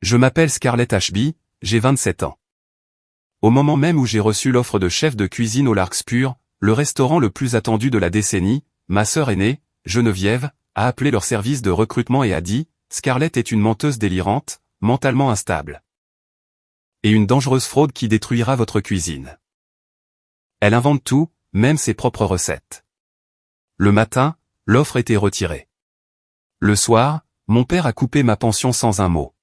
Je m'appelle Scarlett Ashby, j'ai 27 ans. Au moment même où j'ai reçu l'offre de chef de cuisine au Larkspur, le restaurant le plus attendu de la décennie, ma sœur aînée, Geneviève, a appelé leur service de recrutement et a dit « Scarlett est une menteuse délirante, mentalement instable. Et une dangereuse fraude qui détruira votre cuisine. Elle invente tout, même ses propres recettes. » Le matin, l'offre était retirée. Le soir, mon père a coupé ma pension sans un mot.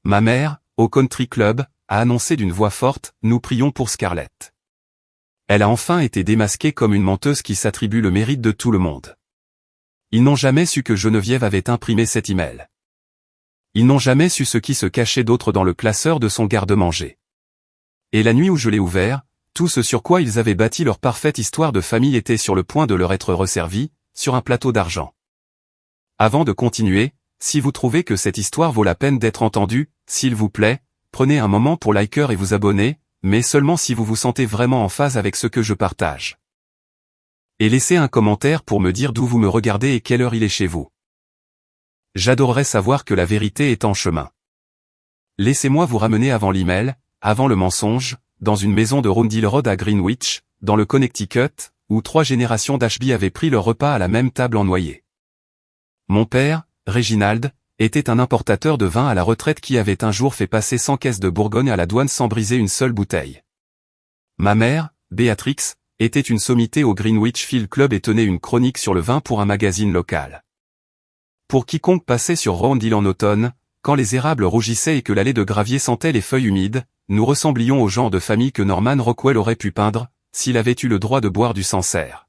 Ma mère, au country club, a annoncé d'une voix forte « Nous prions pour Scarlett. » Elle a enfin été démasquée comme une menteuse qui s'attribue le mérite de tout le monde. Ils n'ont jamais su que Geneviève avait imprimé cet email. Ils n'ont jamais su ce qui se cachait d'autre dans le classeur de son garde-manger. Et la nuit où je l'ai ouvert, tout ce sur quoi ils avaient bâti leur parfaite histoire de famille était sur le point de leur être resservi, sur un plateau d'argent. Avant de continuer, si vous trouvez que cette histoire vaut la peine d'être entendue, s'il vous plaît, prenez un moment pour liker et vous abonner, mais seulement si vous vous sentez vraiment en phase avec ce que je partage. Et laissez un commentaire pour me dire d'où vous me regardez et quelle heure il est chez vous. J'adorerais savoir que la vérité est en chemin. Laissez-moi vous ramener avant l'email, avant le mensonge, dans une maison de Roundhill Road à Greenwich, dans le Connecticut, où 3 générations d'Ashby avaient pris leur repas à la même table en noyer. Mon père, Reginald, était un importateur de vin à la retraite qui avait un jour fait passer 100 caisses de Bourgogne à la douane sans briser une seule bouteille. Ma mère, Béatrix, était une sommité au Greenwich Field Club et tenait une chronique sur le vin pour un magazine local. Pour quiconque passait sur Roundhill en automne, quand les érables rougissaient et que l'allée de gravier sentait les feuilles humides, nous ressemblions au genre de famille que Norman Rockwell aurait pu peindre, s'il avait eu le droit de boire du Sancerre.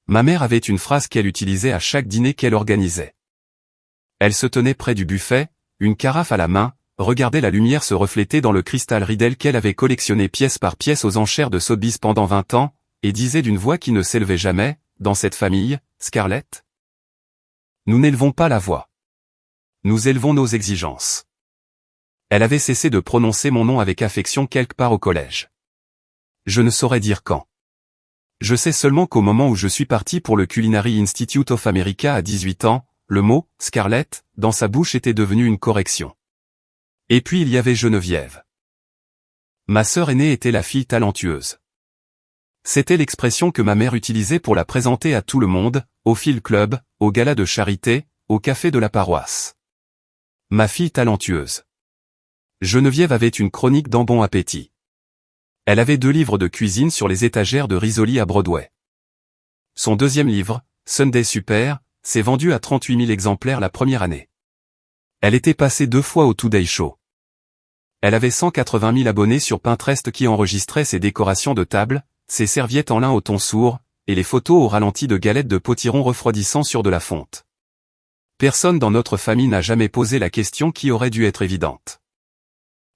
Ma mère avait une phrase qu'elle utilisait à chaque dîner qu'elle organisait. Elle se tenait près du buffet, une carafe à la main, regardait la lumière se refléter dans le cristal Riedel qu'elle avait collectionné pièce par pièce aux enchères de Sotheby's pendant 20 ans, et disait d'une voix qui ne s'élevait jamais, dans cette famille, Scarlett. Nous n'élevons pas la voix. Nous élevons nos exigences. Elle avait cessé de prononcer mon nom avec affection quelque part au collège. Je ne saurais dire quand. Je sais seulement qu'au moment où je suis parti pour le Culinary Institute of America à 18 ans, le mot « Scarlett » dans sa bouche était devenu une correction. Et puis il y avait Geneviève. Ma sœur aînée était la fille talentueuse. C'était l'expression que ma mère utilisait pour la présenter à tout le monde, au Field Club, au gala de charité, au café de la paroisse. Ma fille talentueuse. Geneviève avait une chronique dans Bon Appétit. Elle avait 2 livres de cuisine sur les étagères de Rizzoli à Broadway. Son deuxième livre, Sunday Super, s'est vendu à 38 000 exemplaires la première année. Elle était passée 2 fois au Today Show. Elle avait 180 000 abonnés sur Pinterest qui enregistraient ses décorations de table, ses serviettes en lin au ton sourd, et les photos au ralenti de galettes de potiron refroidissant sur de la fonte. Personne dans notre famille n'a jamais posé la question qui aurait dû être évidente.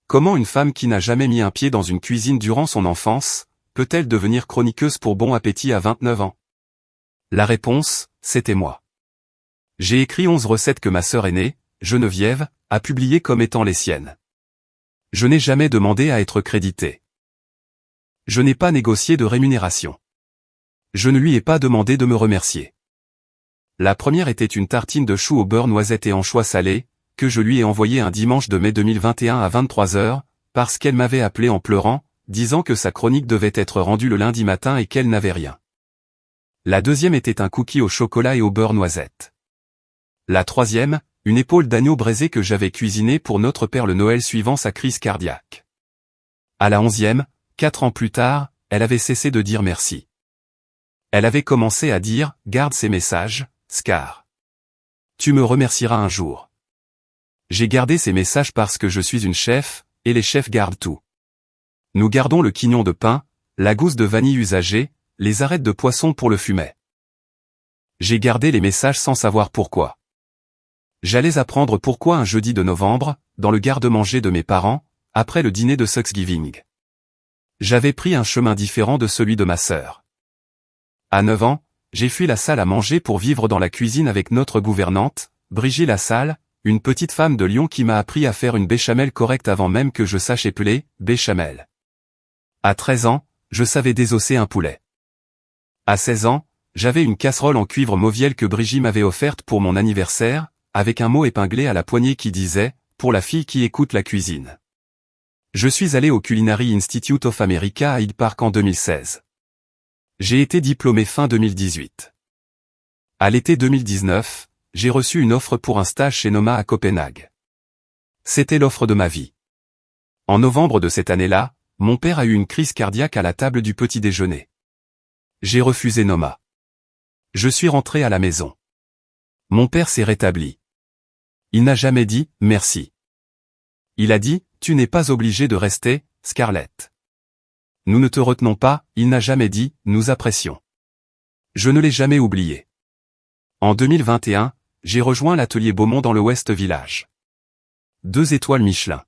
Comment une femme qui n'a jamais mis un pied dans une cuisine durant son enfance, peut-elle devenir chroniqueuse pour Bon Appétit à 29 ans? La réponse, c'était moi. J'ai écrit 11 recettes que ma sœur aînée, Geneviève, a publiées comme étant les siennes. Je n'ai jamais demandé à être crédité. Je n'ai pas négocié de rémunération. Je ne lui ai pas demandé de me remercier. La première était une tartine de choux au beurre noisette et anchois salés, que je lui ai envoyée un dimanche de mai 2021 à 23h, parce qu'elle m'avait appelé en pleurant, disant que sa chronique devait être rendue le lundi matin et qu'elle n'avait rien. La deuxième était un cookie au chocolat et au beurre noisette. La troisième, une épaule d'agneau braisée que j'avais cuisinée pour notre père le Noël suivant sa crise cardiaque. À la 11e, 4 ans plus tard, elle avait cessé de dire merci. Elle avait commencé à dire « Garde ces messages, Scar. Tu me remercieras un jour. » J'ai gardé ces messages parce que je suis une chef, et les chefs gardent tout. Nous gardons le quignon de pain, la gousse de vanille usagée, les arêtes de poisson pour le fumet. J'ai gardé les messages sans savoir pourquoi. J'allais apprendre pourquoi un jeudi de novembre, dans le garde-manger de mes parents, après le dîner de Thanksgiving. J'avais pris un chemin différent de celui de ma sœur. À 9 ans, j'ai fui la salle à manger pour vivre dans la cuisine avec notre gouvernante, Brigitte Lassalle, une petite femme de Lyon qui m'a appris à faire une béchamel correcte avant même que je sache épeler, béchamel. À 13 ans, je savais désosser un poulet. À 16 ans, j'avais une casserole en cuivre mauviel que Brigitte m'avait offerte pour mon anniversaire, avec un mot épinglé à la poignée qui disait « pour la fille qui écoute la cuisine. Je suis allé au Culinary Institute of America à Hyde Park en 2016. J'ai été diplômé fin 2018. À l'été 2019, j'ai reçu une offre pour un stage chez Noma à Copenhague. C'était l'offre de ma vie. En novembre de cette année-là, mon père a eu une crise cardiaque à la table du petit déjeuner. J'ai refusé Noma. Je suis rentré à la maison. Mon père s'est rétabli. Il n'a jamais dit « merci ». Il a dit « tu n'es pas obligé de rester, Scarlett. Nous ne te retenons pas », il n'a jamais dit « nous apprécions ». Je ne l'ai jamais oublié. En 2021, j'ai rejoint l'atelier Beaumont dans le West Village. 2 étoiles Michelin.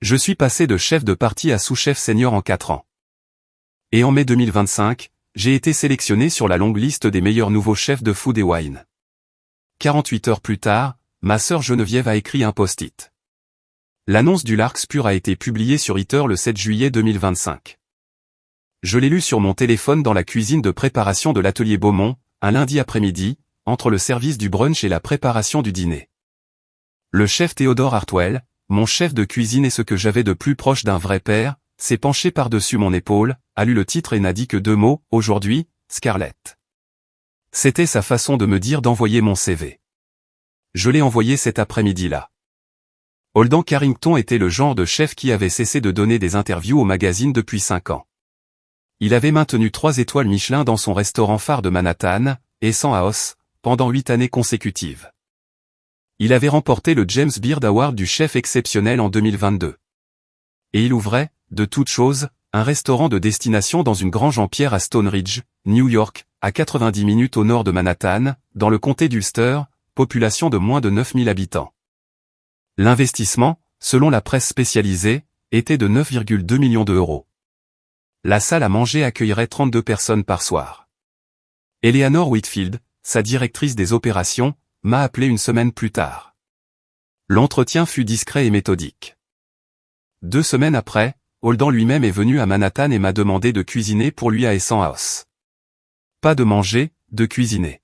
Je suis passé de chef de partie à sous-chef senior en 4 ans. Et en mai 2025, j'ai été sélectionné sur la longue liste des meilleurs nouveaux chefs de food et wine. 48 heures plus tard, ma sœur Geneviève a écrit un post-it. L'annonce du Larkspur a été publiée sur Eater le 7 juillet 2025. Je l'ai lu sur mon téléphone dans la cuisine de préparation de l'atelier Beaumont, un lundi après-midi, entre le service du brunch et la préparation du dîner. Le chef Theodore Hartwell, mon chef de cuisine et ce que j'avais de plus proche d'un vrai père, s'est penché par-dessus mon épaule, a lu le titre et n'a dit que 2 mots, aujourd'hui, Scarlett. C'était sa façon de me dire d'envoyer mon CV. Je l'ai envoyé cet après-midi-là. Holden Carrington était le genre de chef qui avait cessé de donner des interviews au magazine depuis 5 ans. Il avait maintenu 3 étoiles Michelin dans son restaurant phare de Manhattan, Essan House, pendant 8 années consécutives. Il avait remporté le James Beard Award du chef exceptionnel en 2022. Et il ouvrait, de toute chose, un restaurant de destination dans une grange en pierre à Stone Ridge, New York, à 90 minutes au nord de Manhattan, dans le comté d'Ulster, population de moins de 9000 habitants. L'investissement, selon la presse spécialisée, était de 9,2 millions d'euros. La salle à manger accueillerait 32 personnes par soir. Eleanor Whitfield, sa directrice des opérations, m'a appelé une semaine plus tard. L'entretien fut discret et méthodique. 2 semaines après, Holden lui-même est venu à Manhattan et m'a demandé de cuisiner pour lui à Essan House. Pas de manger, de cuisiner.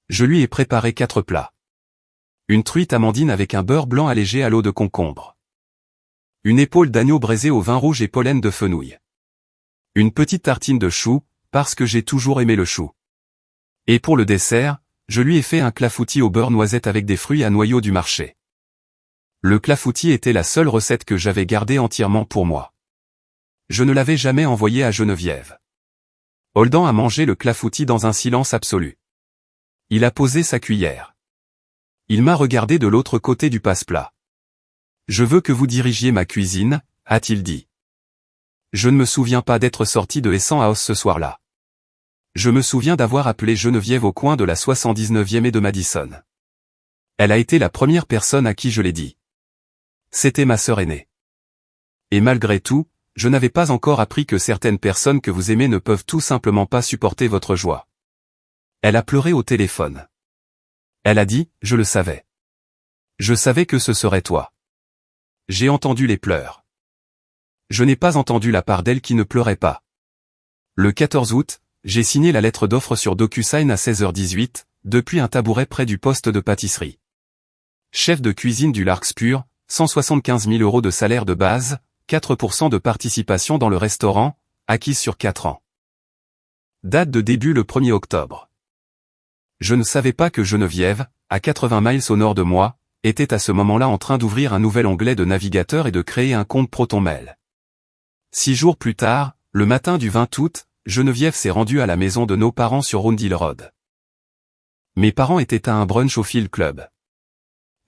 Je lui ai préparé 4 plats. Une truite amandine avec un beurre blanc allégé à l'eau de concombre. Une épaule d'agneau braisée au vin rouge et pollen de fenouil. Une petite tartine de chou, parce que j'ai toujours aimé le chou. Et pour le dessert, je lui ai fait un clafoutis au beurre noisette avec des fruits à noyaux du marché. Le clafoutis était la seule recette que j'avais gardée entièrement pour moi. Je ne l'avais jamais envoyé à Geneviève. Holden a mangé le clafoutis dans un silence absolu. Il a posé sa cuillère. Il m'a regardé de l'autre côté du passe-plat. « Je veux que vous dirigiez ma cuisine », a-t-il dit. Je ne me souviens pas d'être sorti de Essan House ce soir-là. Je me souviens d'avoir appelé Geneviève au coin de la 79e et de Madison. Elle a été la première personne à qui je l'ai dit. C'était ma sœur aînée. Et malgré tout, je n'avais pas encore appris que certaines personnes que vous aimez ne peuvent tout simplement pas supporter votre joie. Elle a pleuré au téléphone. Elle a dit, je le savais. Je savais que ce serait toi. J'ai entendu les pleurs. Je n'ai pas entendu la part d'elle qui ne pleurait pas. Le 14 août, j'ai signé la lettre d'offre sur DocuSign à 16h18, depuis un tabouret près du poste de pâtisserie. Chef de cuisine du Larkspur, 175 000 € de salaire de base, 4% de participation dans le restaurant, acquise sur 4 ans. Date de début le 1er octobre. Je ne savais pas que Geneviève, à 80 miles au nord de moi, était à ce moment-là en train d'ouvrir un nouvel onglet de navigateur et de créer un compte ProtonMail. 6 jours plus tard, le matin du 20 août, Geneviève s'est rendue à la maison de nos parents sur Roundhill Road. Mes parents étaient à un brunch au Field Club.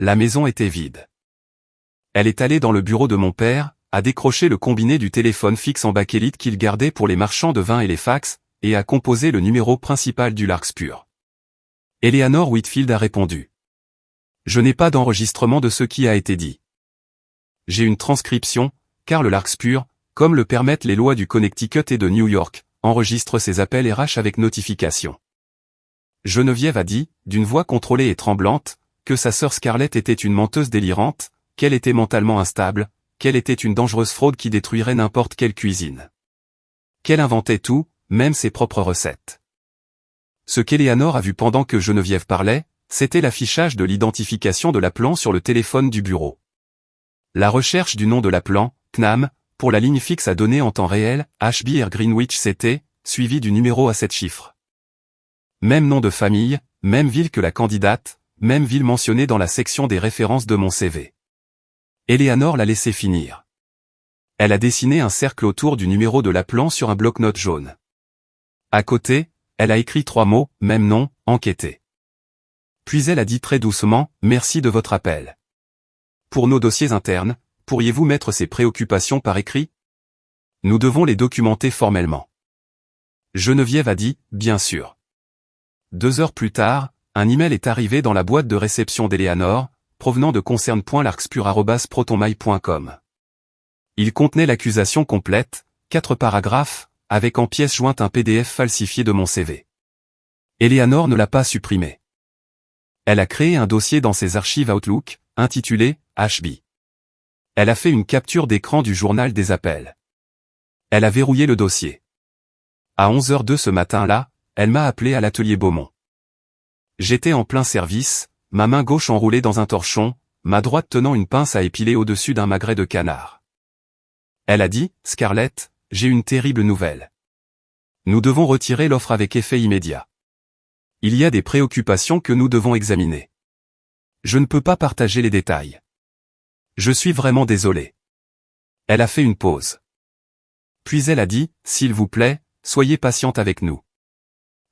La maison était vide. Elle est allée dans le bureau de mon père, a décroché le combiné du téléphone fixe en bakélite qu'il gardait pour les marchands de vin et les fax, et a composé le numéro principal du Larkspur. Eleanor Whitfield a répondu. Je n'ai pas d'enregistrement de ce qui a été dit. J'ai une transcription, car le Larkspur, comme le permettent les lois du Connecticut et de New York, enregistre ses appels RH avec notification. Geneviève a dit, d'une voix contrôlée et tremblante, que sa sœur Scarlett était une menteuse délirante, qu'elle était mentalement instable, qu'elle était une dangereuse fraude qui détruirait n'importe quelle cuisine. Qu'elle inventait tout, même ses propres recettes. Ce qu'Eleanor a vu pendant que Geneviève parlait, c'était l'affichage de l'identification de l'appelant sur le téléphone du bureau. La recherche du nom de l'appelant, CNAM, pour la ligne fixe à donner en temps réel, HBR Greenwich CT, suivi du numéro à 7 chiffres. Même nom de famille, même ville que la candidate, même ville mentionnée dans la section des références de mon CV. Eleanor l'a laissé finir. Elle a dessiné un cercle autour du numéro de l'appelant sur un bloc-notes jaune. À côté, elle a écrit 3 mots, même nom, enquêté. Puis elle a dit très doucement, merci de votre appel. Pour nos dossiers internes, pourriez-vous mettre ces préoccupations par écrit? Nous devons les documenter formellement. Geneviève a dit, bien sûr. 2 heures plus tard, un email est arrivé dans la boîte de réception d'Eleanor, provenant de concerne.larkspur@protonmail.com. Il contenait l'accusation complète, 4 paragraphes, avec en pièce jointe un PDF falsifié de mon CV. Eleanor ne l'a pas supprimé. Elle a créé un dossier dans ses archives Outlook, intitulé HB. Elle a fait une capture d'écran du journal des appels. Elle a verrouillé le dossier. À 11h02 ce matin-là, elle m'a appelé à l'atelier Beaumont. J'étais en plein service, ma main gauche enroulée dans un torchon, ma droite tenant une pince à épiler au-dessus d'un magret de canard. Elle a dit, Scarlett, j'ai une terrible nouvelle. Nous devons retirer l'offre avec effet immédiat. Il y a des préoccupations que nous devons examiner. Je ne peux pas partager les détails. Je suis vraiment désolé. Elle a fait une pause. Puis elle a dit, s'il vous plaît, soyez patiente avec nous.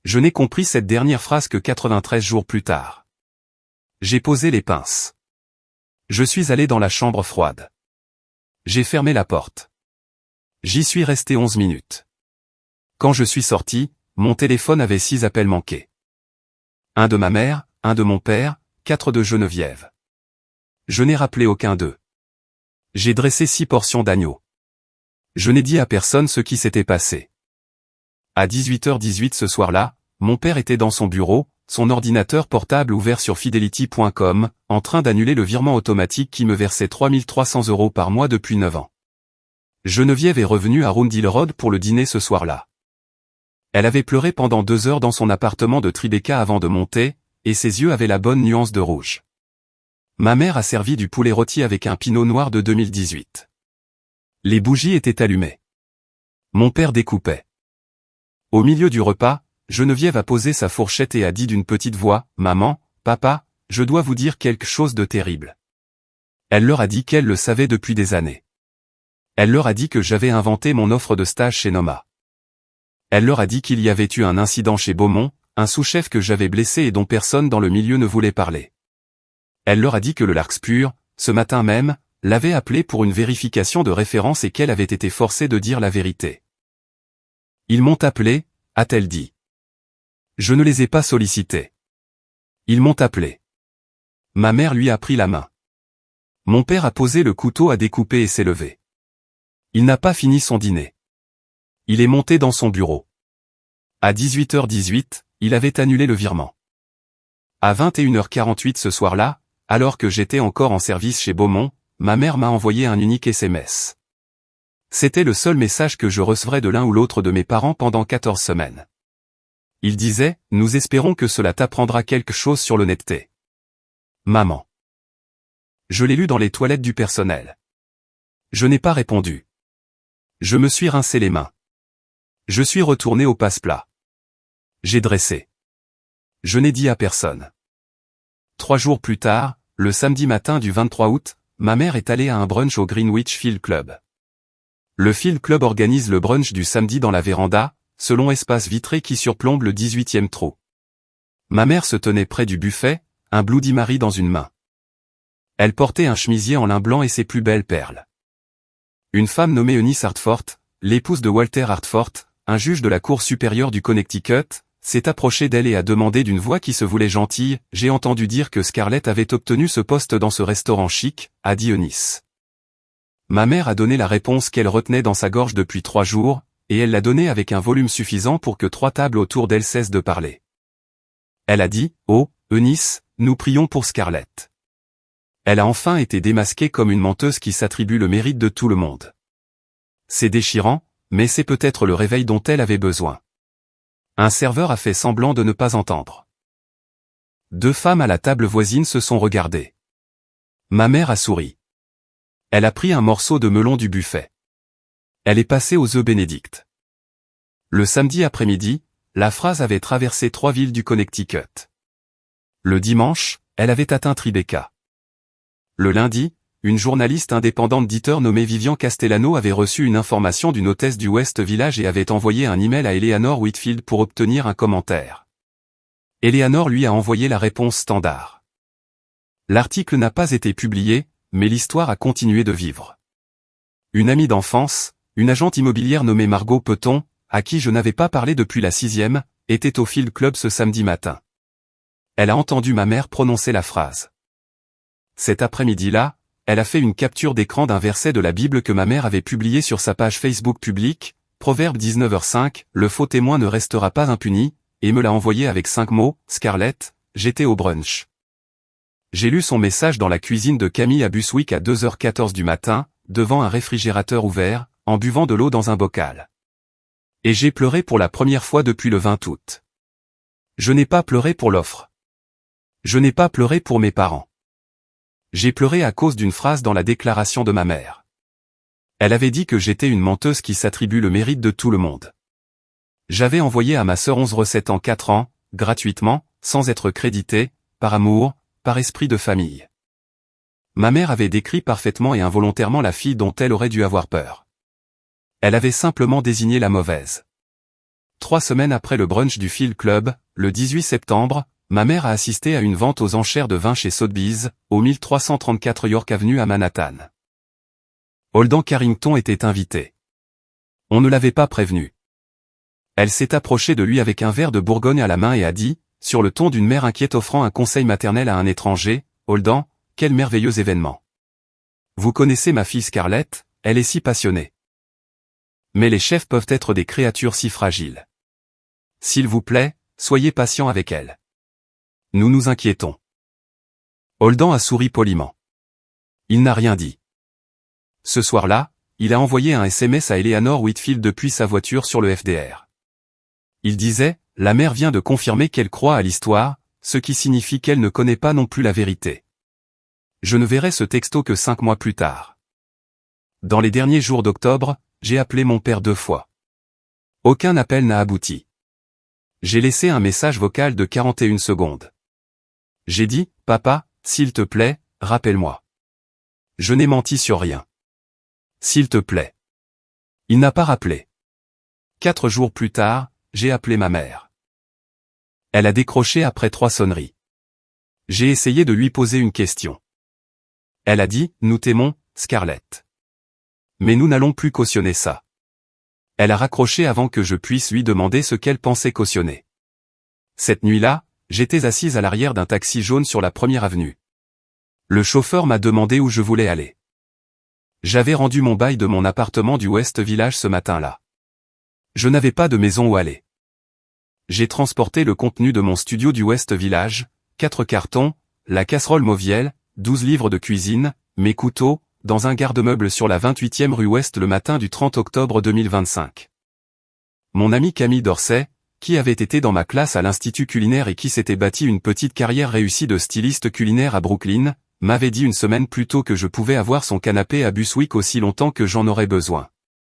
Je n'ai compris cette dernière phrase que 93 jours plus tard. J'ai posé les pinces. Je suis allé dans la chambre froide. J'ai fermé la porte. J'y suis resté 11 minutes. Quand je suis sorti, mon téléphone avait 6 appels manqués. Un de ma mère, un de mon père, 4 de Geneviève. Je n'ai rappelé aucun d'eux. J'ai dressé 6 portions d'agneau. Je n'ai dit à personne ce qui s'était passé. À 18h18 ce soir-là, mon père était dans son bureau, son ordinateur portable ouvert sur fidelity.com, en train d'annuler le virement automatique qui me versait 3300 € par mois depuis 9 ans. Geneviève est revenue à Roundhill Road pour le dîner ce soir-là. Elle avait pleuré pendant 2 heures dans son appartement de Tribeca avant de monter, et ses yeux avaient la bonne nuance de rouge. Ma mère a servi du poulet rôti avec un pinot noir de 2018. Les bougies étaient allumées. Mon père découpait. Au milieu du repas, Geneviève a posé sa fourchette et a dit d'une petite voix, « Maman, papa, je dois vous dire quelque chose de terrible. » Elle leur a dit qu'elle le savait depuis des années. Elle leur a dit que j'avais inventé mon offre de stage chez Noma. Elle leur a dit qu'il y avait eu un incident chez Beaumont, un sous-chef que j'avais blessé et dont personne dans le milieu ne voulait parler. Elle leur a dit que le Larkspur, ce matin même, l'avait appelé pour une vérification de référence et qu'elle avait été forcée de dire la vérité. Ils m'ont appelé, a-t-elle dit. Je ne les ai pas sollicités. Ils m'ont appelé. Ma mère lui a pris la main. Mon père a posé le couteau à découper et s'est levé. Il n'a pas fini son dîner. Il est monté dans son bureau. À 18h18, il avait annulé le virement. À 21h48 ce soir-là, alors que j'étais encore en service chez Beaumont, ma mère m'a envoyé un unique SMS. C'était le seul message que je recevrais de l'un ou l'autre de mes parents pendant 14 semaines. Il disait, « Nous espérons que cela t'apprendra quelque chose sur l'honnêteté. Maman. » Je l'ai lu dans les toilettes du personnel. Je n'ai pas répondu. Je me suis rincé les mains. Je suis retourné au passe-plat. J'ai dressé. Je n'ai dit à personne. 3 jours plus tard, le samedi matin du 23 août, ma mère est allée à un brunch au Greenwich Field Club. Le Field Club organise le brunch du samedi dans la véranda, selon espace vitré qui surplombe le 18e trou. Ma mère se tenait près du buffet, un Bloody Mary dans une main. Elle portait un chemisier en lin blanc et ses plus belles perles. Une femme nommée Eunice Hartford, l'épouse de Walter Hartford, un juge de la Cour supérieure du Connecticut, s'est approchée d'elle et a demandé d'une voix qui se voulait gentille, « J'ai entendu dire que Scarlett avait obtenu ce poste dans ce restaurant chic », a dit Eunice. Ma mère a donné la réponse qu'elle retenait dans sa gorge depuis 3 jours, et elle l'a donnée avec un volume suffisant pour que 3 tables autour d'elle cessent de parler. Elle a dit, « Oh, Eunice, nous prions pour Scarlett. » Elle a enfin été démasquée comme une menteuse qui s'attribue le mérite de tout le monde. C'est déchirant, mais c'est peut-être le réveil dont elle avait besoin. Un serveur a fait semblant de ne pas entendre. 2 femmes à la table voisine se sont regardées. Ma mère a souri. Elle a pris un morceau de melon du buffet. Elle est passée aux œufs bénédicts. Le samedi après-midi, la phrase avait traversé 3 villes du Connecticut. Le dimanche, elle avait atteint Tribeca. Le lundi, une journaliste indépendante d'Eater nommée Vivian Castellano avait reçu une information d'une hôtesse du West Village et avait envoyé un email à Eleanor Whitfield pour obtenir un commentaire. Eleanor lui a envoyé la réponse standard. L'article n'a pas été publié, mais l'histoire a continué de vivre. Une amie d'enfance, une agente immobilière nommée Margot Peton, à qui je n'avais pas parlé depuis la 6e, était au Field Club ce samedi matin. Elle a entendu ma mère prononcer la phrase. Cet après-midi-là, elle a fait une capture d'écran d'un verset de la Bible que ma mère avait publié sur sa page Facebook publique, Proverbe 19h5, le faux témoin ne restera pas impuni, et me l'a envoyé avec 5 mots, Scarlett, j'étais au brunch. J'ai lu son message dans la cuisine de Camille à Buswick à 2h14 du matin, devant un réfrigérateur ouvert, en buvant de l'eau dans un bocal. Et j'ai pleuré pour la première fois depuis le 20 août. Je n'ai pas pleuré pour l'offre. Je n'ai pas pleuré pour mes parents. J'ai pleuré à cause d'une phrase dans la déclaration de ma mère. Elle avait dit que j'étais une menteuse qui s'attribue le mérite de tout le monde. J'avais envoyé à ma sœur 11 recettes en 4 ans, gratuitement, sans être crédité, par amour, par esprit de famille. Ma mère avait décrit parfaitement et involontairement la fille dont elle aurait dû avoir peur. Elle avait simplement désigné la mauvaise. 3 semaines après le brunch du Field Club, le 18 septembre, ma mère a assisté à une vente aux enchères de vin chez Sotheby's, au 1334 York Avenue à Manhattan. Holden Carrington était invité. On ne l'avait pas prévenu. Elle s'est approchée de lui avec un verre de Bourgogne à la main et a dit, sur le ton d'une mère inquiète offrant un conseil maternel à un étranger, « Holden, quel merveilleux événement. Vous connaissez ma fille Scarlett, elle est si passionnée. Mais les chefs peuvent être des créatures si fragiles. S'il vous plaît, soyez patient avec elle. Nous nous inquiétons. » Holden a souri poliment. Il n'a rien dit. Ce soir-là, il a envoyé un SMS à Eleanor Whitfield depuis sa voiture sur le FDR. Il disait, « La mère vient de confirmer qu'elle croit à l'histoire, ce qui signifie qu'elle ne connaît pas non plus la vérité. » Je ne verrai ce texto que 5 mois plus tard. Dans les derniers jours d'octobre, j'ai appelé mon père 2 fois. Aucun appel n'a abouti. J'ai laissé un message vocal de 41 secondes. J'ai dit, « Papa, s'il te plaît, rappelle-moi. » Je n'ai menti sur rien. S'il te plaît. Il n'a pas rappelé. 4 jours plus tard, j'ai appelé ma mère. Elle a décroché après 3 sonneries. J'ai essayé de lui poser une question. Elle a dit, « Nous t'aimons, Scarlett. Mais nous n'allons plus cautionner ça. » Elle a raccroché avant que je puisse lui demander ce qu'elle pensait cautionner. Cette nuit-là, j'étais assise à l'arrière d'un taxi jaune sur la 1er avenue. Le chauffeur m'a demandé où je voulais aller. J'avais rendu mon bail de mon appartement du West Village ce matin-là. Je n'avais pas de maison où aller. J'ai transporté le contenu de mon studio du West Village, 4 cartons, la casserole Mauviel, 12 livres de cuisine, mes couteaux, dans un garde-meuble sur la 28e rue Ouest le matin du 30 octobre 2025. Mon ami Camille Dorsey, qui avait été dans ma classe à l'Institut culinaire et qui s'était bâti une petite carrière réussie de styliste culinaire à Brooklyn, m'avait dit une semaine plus tôt que je pouvais avoir son canapé à Buswick aussi longtemps que j'en aurais besoin.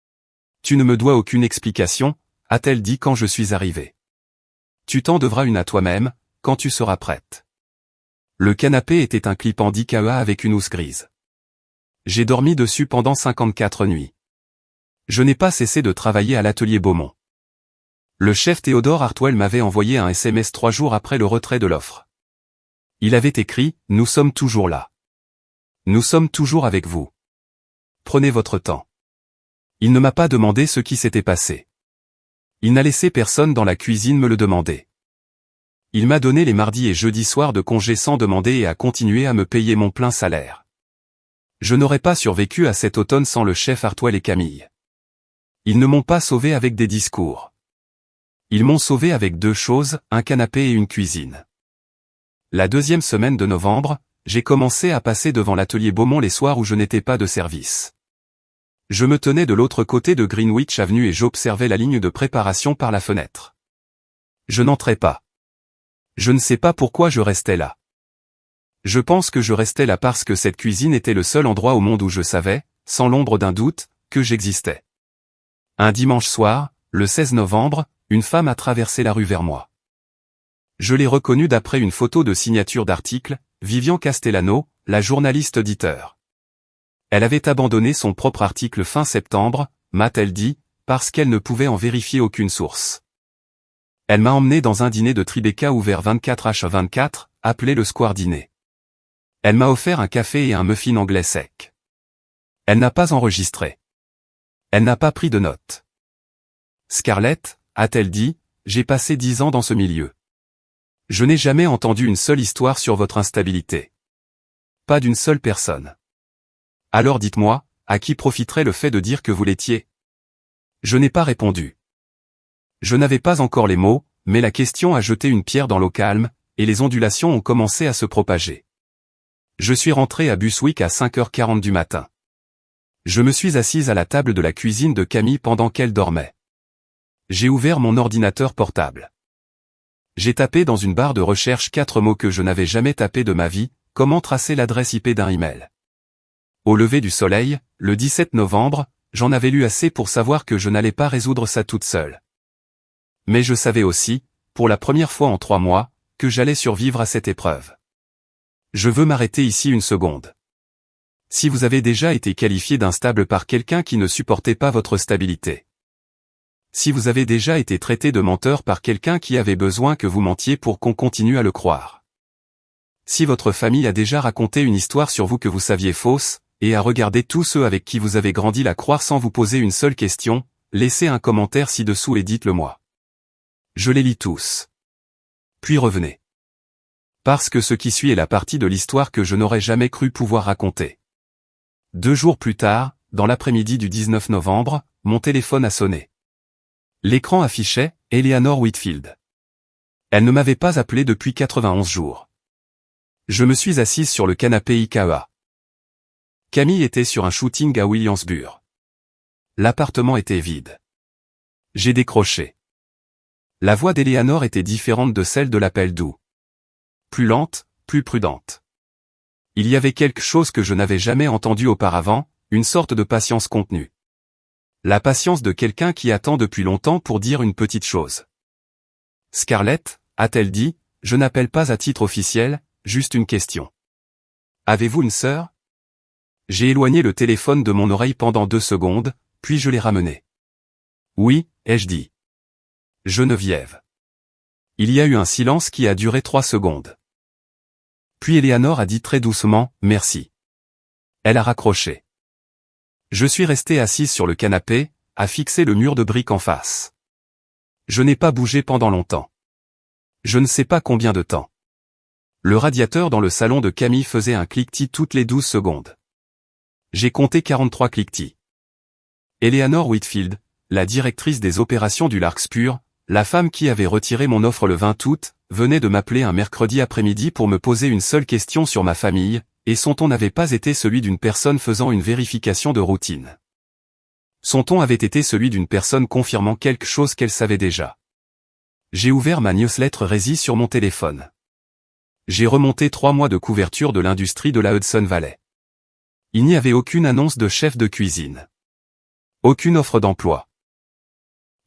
« Tu ne me dois aucune explication, » a-t-elle dit quand je suis arrivé. « Tu t'en devras une à toi-même, quand tu seras prête. » Le canapé était un clipant d'IKEA avec une housse grise. J'ai dormi dessus pendant 54 nuits. Je n'ai pas cessé de travailler à l'atelier Beaumont. Le chef Théodore Hartwell m'avait envoyé un SMS 3 jours après le retrait de l'offre. Il avait écrit, « Nous sommes toujours là. Nous sommes toujours avec vous. Prenez votre temps. » Il ne m'a pas demandé ce qui s'était passé. Il n'a laissé personne dans la cuisine me le demander. Il m'a donné les mardis et jeudis soirs de congé sans demander et a continué à me payer mon plein salaire. Je n'aurais pas survécu à cet automne sans le chef Hartwell et Camille. Ils ne m'ont pas sauvé avec des discours. Ils m'ont sauvé avec 2 choses, un canapé et une cuisine. La 2e semaine de novembre, j'ai commencé à passer devant l'atelier Beaumont les soirs où je n'étais pas de service. Je me tenais de l'autre côté de Greenwich Avenue et j'observais la ligne de préparation par la fenêtre. Je n'entrais pas. Je ne sais pas pourquoi je restais là. Je pense que je restais là parce que cette cuisine était le seul endroit au monde où je savais, sans l'ombre d'un doute, que j'existais. Un dimanche soir, le 16 novembre, une femme a traversé la rue vers moi. Je l'ai reconnue d'après une photo de signature d'article, Vivian Castellano, la journaliste-auditeur. Elle avait abandonné son propre article fin septembre, m'a-t-elle dit, parce qu'elle ne pouvait en vérifier aucune source. Elle m'a emmené dans un dîner de Tribeca ouvert 24h24, appelé le Square Dîner. Elle m'a offert un café et un muffin anglais sec. Elle n'a pas enregistré. Elle n'a pas pris de notes. Scarlett, a-t-elle dit, j'ai passé 10 ans dans ce milieu. Je n'ai jamais entendu une seule histoire sur votre instabilité. Pas d'une seule personne. Alors dites-moi, à qui profiterait le fait de dire que vous l'étiez? Je n'ai pas répondu. Je n'avais pas encore les mots, mais la question a jeté une pierre dans l'eau calme, et les ondulations ont commencé à se propager. Je suis rentré à Buswick à 5h40 du matin. Je me suis assise à la table de la cuisine de Camille pendant qu'elle dormait. J'ai ouvert mon ordinateur portable. J'ai tapé dans une barre de recherche 4 mots que je n'avais jamais tapés de ma vie, comment tracer l'adresse IP d'un email. Au lever du soleil, le 17 novembre, j'en avais lu assez pour savoir que je n'allais pas résoudre ça toute seule. Mais je savais aussi, pour la première fois en 3 mois, que j'allais survivre à cette épreuve. Je veux m'arrêter ici une seconde. Si vous avez déjà été qualifié d'instable par quelqu'un qui ne supportait pas votre stabilité. Si vous avez déjà été traité de menteur par quelqu'un qui avait besoin que vous mentiez pour qu'on continue à le croire. Si votre famille a déjà raconté une histoire sur vous que vous saviez fausse, et a regardé tous ceux avec qui vous avez grandi la croire sans vous poser une seule question, laissez un commentaire ci-dessous et dites-le moi. Je les lis tous. Puis revenez. Parce que ce qui suit est la partie de l'histoire que je n'aurais jamais cru pouvoir raconter. 2 jours plus tard, dans l'après-midi du 19 novembre, mon téléphone a sonné. L'écran affichait « Eleanor Whitfield ». Elle ne m'avait pas appelé depuis 91 jours. Je me suis assise sur le canapé IKEA. Camille était sur un shooting à Williamsburg. L'appartement était vide. J'ai décroché. La voix d'Eleanor était différente de celle de l'appel doux. Plus lente, plus prudente. Il y avait quelque chose que je n'avais jamais entendu auparavant, une sorte de patience contenue. La patience de quelqu'un qui attend depuis longtemps pour dire une petite chose. Scarlett, a-t-elle dit, je n'appelle pas à titre officiel, juste une question. Avez-vous une sœur? J'ai éloigné le téléphone de mon oreille pendant 2 secondes, puis je l'ai ramené. Oui, ai-je dit. Geneviève. Il y a eu un silence qui a duré 3 secondes. Puis Eleanor a dit très doucement, merci. Elle a raccroché. Je suis resté assise sur le canapé, à fixer le mur de briques en face. Je n'ai pas bougé pendant longtemps. Je ne sais pas combien de temps. Le radiateur dans le salon de Camille faisait un cliquetis toutes les 12 secondes. J'ai compté 43 cliquetis. Eleanor Whitfield, la directrice des opérations du Larkspur, la femme qui avait retiré mon offre le 20 août, venait de m'appeler un mercredi après-midi pour me poser une seule question sur ma famille, et son ton n'avait pas été celui d'une personne faisant une vérification de routine. Son ton avait été celui d'une personne confirmant quelque chose qu'elle savait déjà. J'ai ouvert ma newsletter Rési sur mon téléphone. J'ai remonté 3 mois de couverture de l'industrie de la Hudson Valley. Il n'y avait aucune annonce de chef de cuisine. Aucune offre d'emploi.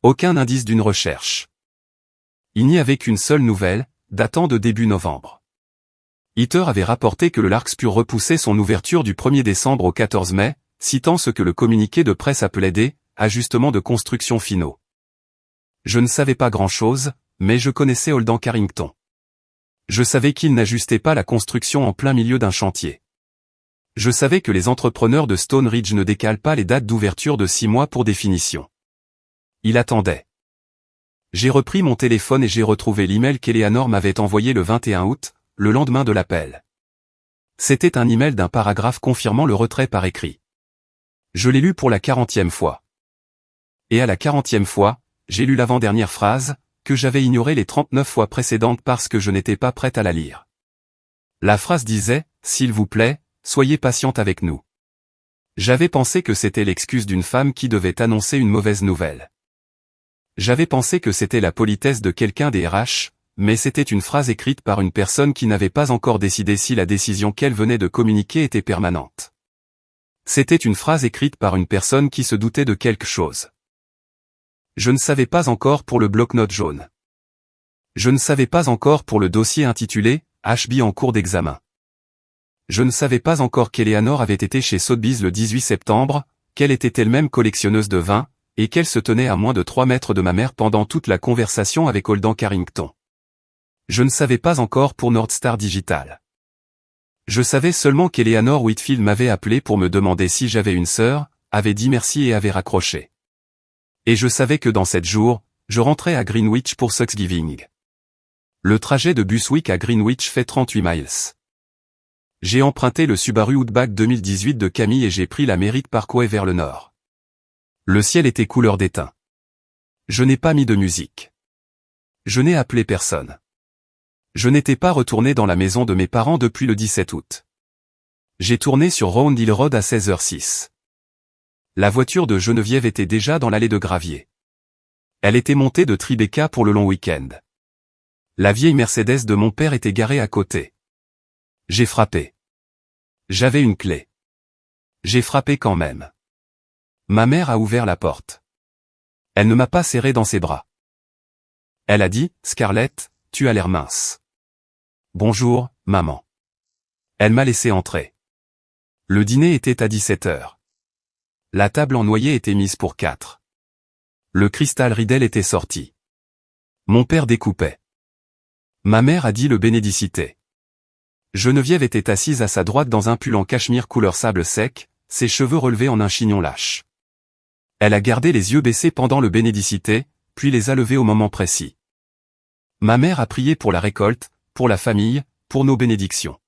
Aucun indice d'une recherche. Il n'y avait qu'une seule nouvelle, datant de début novembre. Eater avait rapporté que le Larkspur repoussait son ouverture du 1er décembre au 14 mai, citant ce que le communiqué de presse appelait des « ajustements de construction finaux ». Je ne savais pas grand-chose, mais je connaissais Holden Carrington. Je savais qu'il n'ajustait pas la construction en plein milieu d'un chantier. Je savais que les entrepreneurs de Stone Ridge ne décalent pas les dates d'ouverture de 6 mois pour définition. Il attendait. J'ai repris mon téléphone et j'ai retrouvé l'email qu'Eleanor m'avait envoyé le 21 août, le lendemain de l'appel. C'était un email d'un paragraphe confirmant le retrait par écrit. Je l'ai lu pour la 40e fois. Et à la 40e fois, j'ai lu l'avant-dernière phrase, que j'avais ignorée les 39 fois précédentes parce que je n'étais pas prête à la lire. La phrase disait, « S'il vous plaît, soyez patiente avec nous. » J'avais pensé que c'était l'excuse d'une femme qui devait annoncer une mauvaise nouvelle. J'avais pensé que c'était la politesse de quelqu'un des RH, mais c'était une phrase écrite par une personne qui n'avait pas encore décidé si la décision qu'elle venait de communiquer était permanente. C'était une phrase écrite par une personne qui se doutait de quelque chose. Je ne savais pas encore pour le bloc-notes jaune. Je ne savais pas encore pour le dossier intitulé « HB en cours d'examen ». Je ne savais pas encore qu'Eleanor avait été chez Sotheby's le 18 septembre, qu'elle était elle-même collectionneuse de vin, et qu'elle se tenait à moins de 3 mètres de ma mère pendant toute la conversation avec Holden Carrington. Je ne savais pas encore pour Northstar Digital. Je savais seulement qu'Eleanor Whitfield m'avait appelé pour me demander si j'avais une sœur, avait dit merci et avait raccroché. Et je savais que dans 7 jours, je rentrais à Greenwich pour Thanksgiving. Le trajet de Buswick à Greenwich fait 38 miles. J'ai emprunté le Subaru Outback 2018 de Camille et j'ai pris la Merritt Parkway vers le nord. Le ciel était couleur d'étain. Je n'ai pas mis de musique. Je n'ai appelé personne. Je n'étais pas retourné dans la maison de mes parents depuis le 17 août. J'ai tourné sur Round Hill Road à 16h06. La voiture de Geneviève était déjà dans l'allée de gravier. Elle était montée de Tribeca pour le long week-end. La vieille Mercedes de mon père était garée à côté. J'ai frappé. J'avais une clé. J'ai frappé quand même. Ma mère a ouvert la porte. Elle ne m'a pas serré dans ses bras. Elle a dit, « Scarlett, tu as l'air mince. » « Bonjour, maman. » Elle m'a laissé entrer. Le dîner était à 17h. La table en noyer était mise pour 4. Le cristal Riedel était sorti. Mon père découpait. Ma mère a dit le bénédicité. Geneviève était assise à sa droite dans un pull en cachemire couleur sable sec, ses cheveux relevés en un chignon lâche. Elle a gardé les yeux baissés pendant le bénédicité, puis les a levés au moment précis. Ma mère a prié pour la récolte, pour la famille, pour nos bénédictions.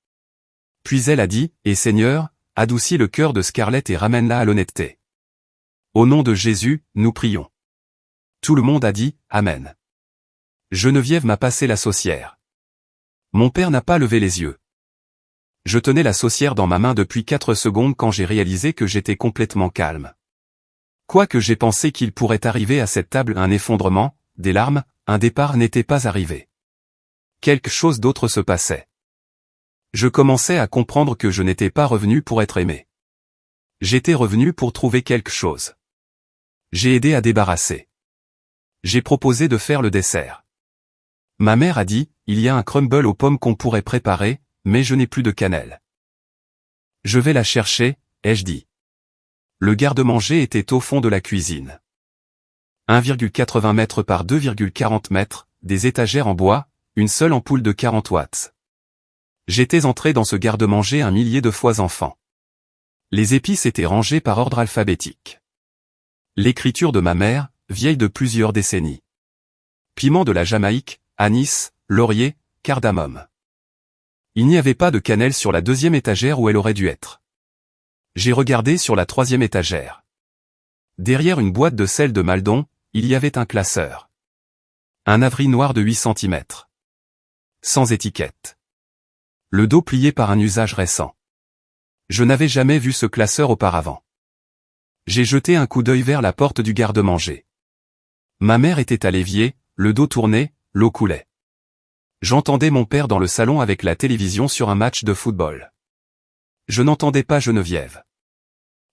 Puis elle a dit, « Et Seigneur, adoucis le cœur de Scarlett et ramène-la à l'honnêteté. » Au nom de Jésus, nous prions. Tout le monde a dit, « Amen. » Geneviève m'a passé la saucière. Mon père n'a pas levé les yeux. Je tenais la saucière dans ma main depuis 4 secondes quand j'ai réalisé que j'étais complètement calme. Quoique j'ai pensé qu'il pourrait arriver à cette table un effondrement, des larmes, un départ n'était pas arrivé. Quelque chose d'autre se passait. Je commençais à comprendre que je n'étais pas revenu pour être aimé. J'étais revenu pour trouver quelque chose. J'ai aidé à débarrasser. J'ai proposé de faire le dessert. Ma mère a dit, « Il y a un crumble aux pommes qu'on pourrait préparer, mais je n'ai plus de cannelle. » Je vais la chercher, ai-je dit. Le garde-manger était au fond de la cuisine. 1,80 mètres par 2,40 mètres, des étagères en bois, une seule ampoule de 40 watts. J'étais entré dans ce garde-manger un millier de fois enfant. Les épices étaient rangées par ordre alphabétique. L'écriture de ma mère, vieille de plusieurs décennies. Piment de la Jamaïque, anis, laurier, cardamome. Il n'y avait pas de cannelle sur la 2e étagère où elle aurait dû être. J'ai regardé sur la 3e étagère. Derrière une boîte de sel de Maldon, il y avait un classeur. Un abri noir de 8 cm. Sans étiquette. Le dos plié par un usage récent. Je n'avais jamais vu ce classeur auparavant. J'ai jeté un coup d'œil vers la porte du garde-manger. Ma mère était à l'évier, le dos tourné, l'eau coulait. J'entendais mon père dans le salon avec la télévision sur un match de football. Je n'entendais pas Geneviève.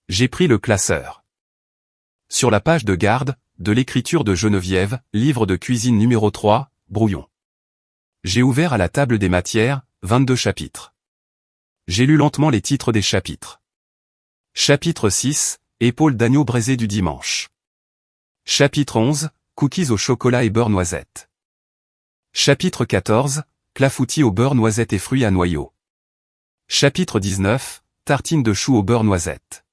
J'ai pris le classeur. Sur la page de garde, de l'écriture de Geneviève, livre de cuisine numéro 3, brouillon. J'ai ouvert à la table des matières, 22 chapitres. J'ai lu lentement les titres des chapitres. Chapitre 6, épaules d'agneau braisées du dimanche. Chapitre 11, cookies au chocolat et beurre noisette. Chapitre 14, clafoutis au beurre noisette et fruits à noyaux. Chapitre 19, tartines de choux au beurre noisette.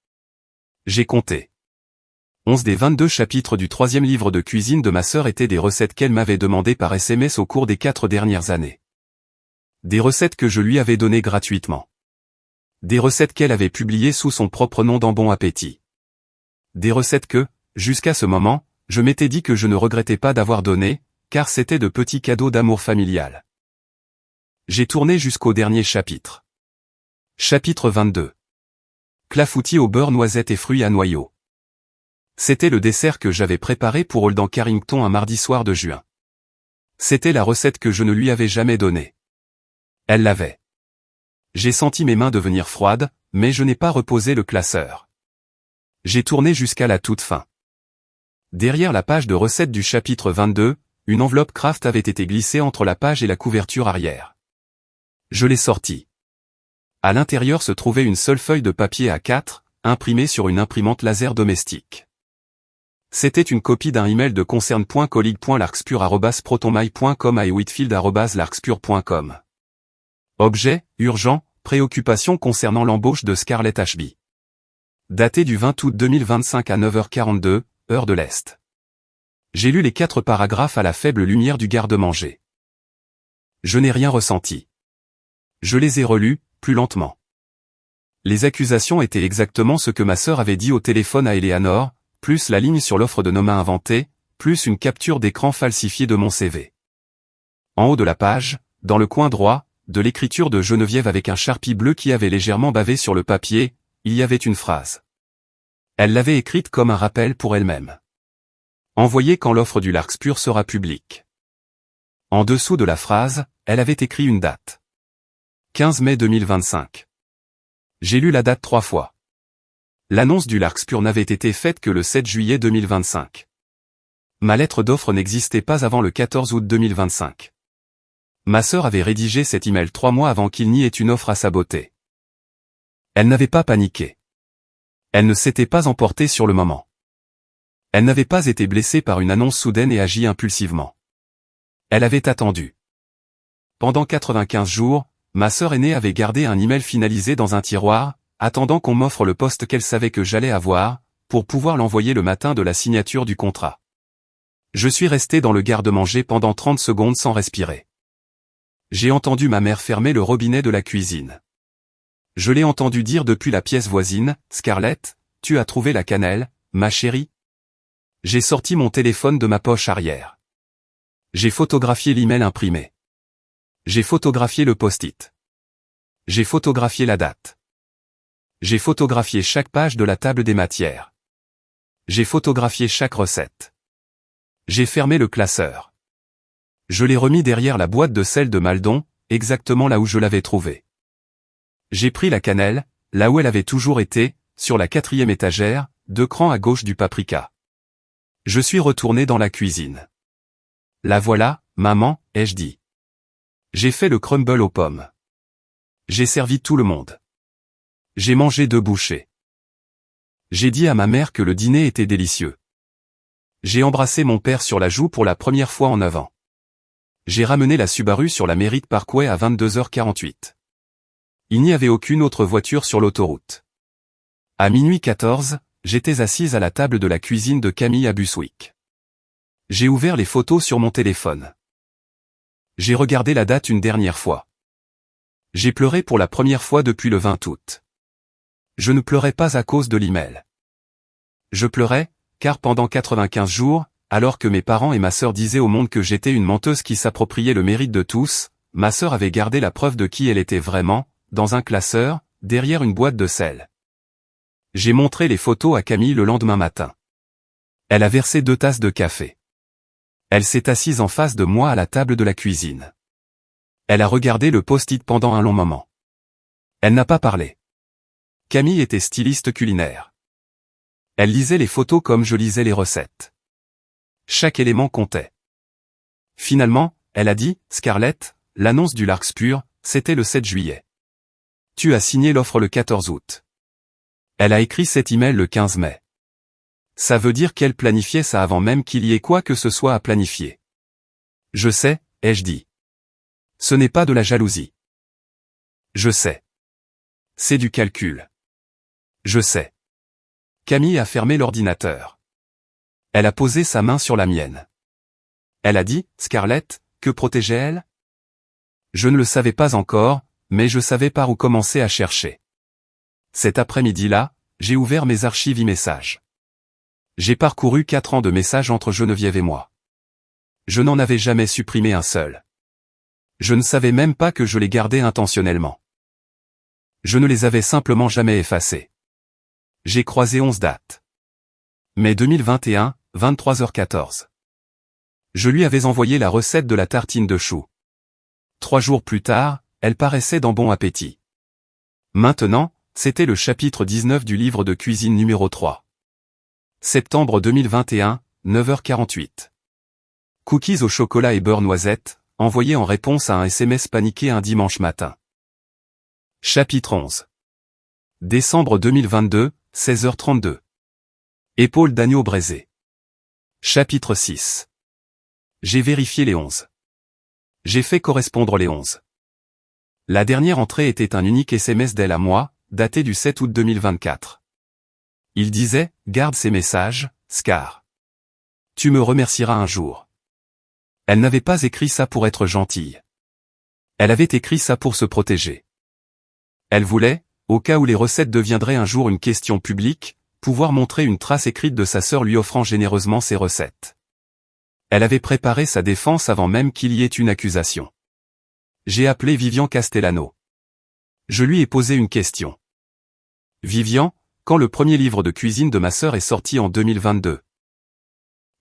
J'ai compté. 11 des 22 chapitres du 3e livre de cuisine de ma sœur étaient des recettes qu'elle m'avait demandées par SMS au cours des 4 dernières années. Des recettes que je lui avais données gratuitement. Des recettes qu'elle avait publiées sous son propre nom dans Bon Appétit. Des recettes que, jusqu'à ce moment, je m'étais dit que je ne regrettais pas d'avoir donné, car c'était de petits cadeaux d'amour familial. J'ai tourné jusqu'au dernier chapitre. Chapitre 22. Clafoutis au beurre noisette et fruits à noyaux. C'était le dessert que j'avais préparé pour Holden Carrington un mardi soir de juin. C'était la recette que je ne lui avais jamais donnée. Elle l'avait. J'ai senti mes mains devenir froides, mais je n'ai pas reposé le classeur. J'ai tourné jusqu'à la toute fin. Derrière la page de recettes du chapitre 22, une enveloppe Kraft avait été glissée entre la page et la couverture arrière. Je l'ai sortie. À l'intérieur se trouvait une seule feuille de papier A4, imprimée sur une imprimante laser domestique. C'était une copie d'un email de concern.colleague.larkspur@protonmail.com à whitfield@larkspur.com. Objet, urgent, préoccupation concernant l'embauche de Scarlett Ashby. Daté du 20 août 2025 à 9h42, heure de l'Est. J'ai lu les 4 paragraphes à la faible lumière du garde-manger. Je n'ai rien ressenti. Je les ai relus, plus lentement. Les accusations étaient exactement ce que ma sœur avait dit au téléphone à Eleanor, plus la ligne sur l'offre de Noma inventée, plus une capture d'écran falsifiée de mon CV. En haut de la page, dans le coin droit, de l'écriture de Geneviève avec un charpie bleu qui avait légèrement bavé sur le papier, il y avait une phrase. Elle l'avait écrite comme un rappel pour elle-même. Envoyée quand l'offre du Larkspur sera publique. En dessous de la phrase, elle avait écrit une date. 15 mai 2025. J'ai lu la date 3 fois. L'annonce du Larkspur n'avait été faite que le 7 juillet 2025. Ma lettre d'offre n'existait pas avant le 14 août 2025. Ma sœur avait rédigé cet email 3 mois avant qu'il n'y ait une offre à saboter. Elle n'avait pas paniqué. Elle ne s'était pas emportée sur le moment. Elle n'avait pas été blessée par une annonce soudaine et agi impulsivement. Elle avait attendu. Pendant 95 jours, ma sœur aînée avait gardé un email finalisé dans un tiroir, attendant qu'on m'offre le poste qu'elle savait que j'allais avoir, pour pouvoir l'envoyer le matin de la signature du contrat. Je suis resté dans le garde-manger pendant 30 secondes sans respirer. J'ai entendu ma mère fermer le robinet de la cuisine. Je l'ai entendu dire depuis la pièce voisine, « Scarlett, tu as trouvé la cannelle, ma chérie ?» J'ai sorti mon téléphone de ma poche arrière. J'ai photographié l'email imprimé. J'ai photographié le post-it. J'ai photographié la date. J'ai photographié chaque page de la table des matières. J'ai photographié chaque recette. J'ai fermé le classeur. Je l'ai remis derrière la boîte de sel de Maldon, exactement là où je l'avais trouvée. J'ai pris la cannelle, là où elle avait toujours été, sur la 4e étagère, 2 crans à gauche du paprika. Je suis retourné dans la cuisine. La voilà, maman, ai-je dit. J'ai fait le crumble aux pommes. J'ai servi tout le monde. J'ai mangé 2 bouchées. J'ai dit à ma mère que le dîner était délicieux. J'ai embrassé mon père sur la joue pour la première fois en 9 ans. J'ai ramené la Subaru sur la Merritt Parkway à 22h48. Il n'y avait aucune autre voiture sur l'autoroute. À minuit 14, j'étais assise à la table de la cuisine de Camille à Buswick. J'ai ouvert les photos sur mon téléphone. J'ai regardé la date une dernière fois. J'ai pleuré pour la première fois depuis le 20 août. Je ne pleurais pas à cause de l'email. Je pleurais, car pendant 95 jours, alors que mes parents et ma sœur disaient au monde que j'étais une menteuse qui s'appropriait le mérite de tous, ma sœur avait gardé la preuve de qui elle était vraiment, dans un classeur, derrière une boîte de sel. J'ai montré les photos à Camille le lendemain matin. Elle a versé 2 tasses de café. Elle s'est assise en face de moi à la table de la cuisine. Elle a regardé le post-it pendant un long moment. Elle n'a pas parlé. Camille était styliste culinaire. Elle lisait les photos comme je lisais les recettes. Chaque élément comptait. Finalement, elle a dit, « Scarlett, l'annonce du Larkspur, c'était le 7 juillet. Tu as signé l'offre le 14 août. » Elle a écrit cet email le 15 mai. Ça veut dire qu'elle planifiait ça avant même qu'il y ait quoi que ce soit à planifier. Je sais, ai-je dit. Ce n'est pas de la jalousie. Je sais. C'est du calcul. Je sais. Camille a fermé l'ordinateur. Elle a posé sa main sur la mienne. Elle a dit, « Scarlett, que protégeait-elle » Je ne le savais pas encore, mais je savais par où commencer à chercher. Cet après-midi-là, j'ai ouvert mes archives e-messages. J'ai parcouru 4 ans de messages entre Geneviève et moi. Je n'en avais jamais supprimé un seul. Je ne savais même pas que je les gardais intentionnellement. Je ne les avais simplement jamais effacés. J'ai croisé 11 dates. Mai 2021, 23h14. Je lui avais envoyé la recette de la tartine de choux. 3 jours plus tard, elle paraissait dans bon appétit. Maintenant, c'était le chapitre 19 du livre de cuisine numéro 3. Septembre 2021, 9h48. Cookies au chocolat et beurre noisette, envoyés en réponse à un SMS paniqué un dimanche matin. Chapitre 11. Décembre 2022, 16h32. Épaules d'agneau braisées. Chapitre 6. J'ai vérifié les 11. J'ai fait correspondre les 11. La dernière entrée était un unique SMS d'elle à moi, daté du 7 août 2024. Il disait « Garde ces messages, Scar. Tu me remercieras un jour. » Elle n'avait pas écrit ça pour être gentille. Elle avait écrit ça pour se protéger. Elle voulait, au cas où les recettes deviendraient un jour une question publique, pouvoir montrer une trace écrite de sa sœur lui offrant généreusement ses recettes. Elle avait préparé sa défense avant même qu'il y ait une accusation. J'ai appelé Vivian Castellano. Je lui ai posé une question. Vivian, quand le premier livre de cuisine de ma sœur est sorti en 2022?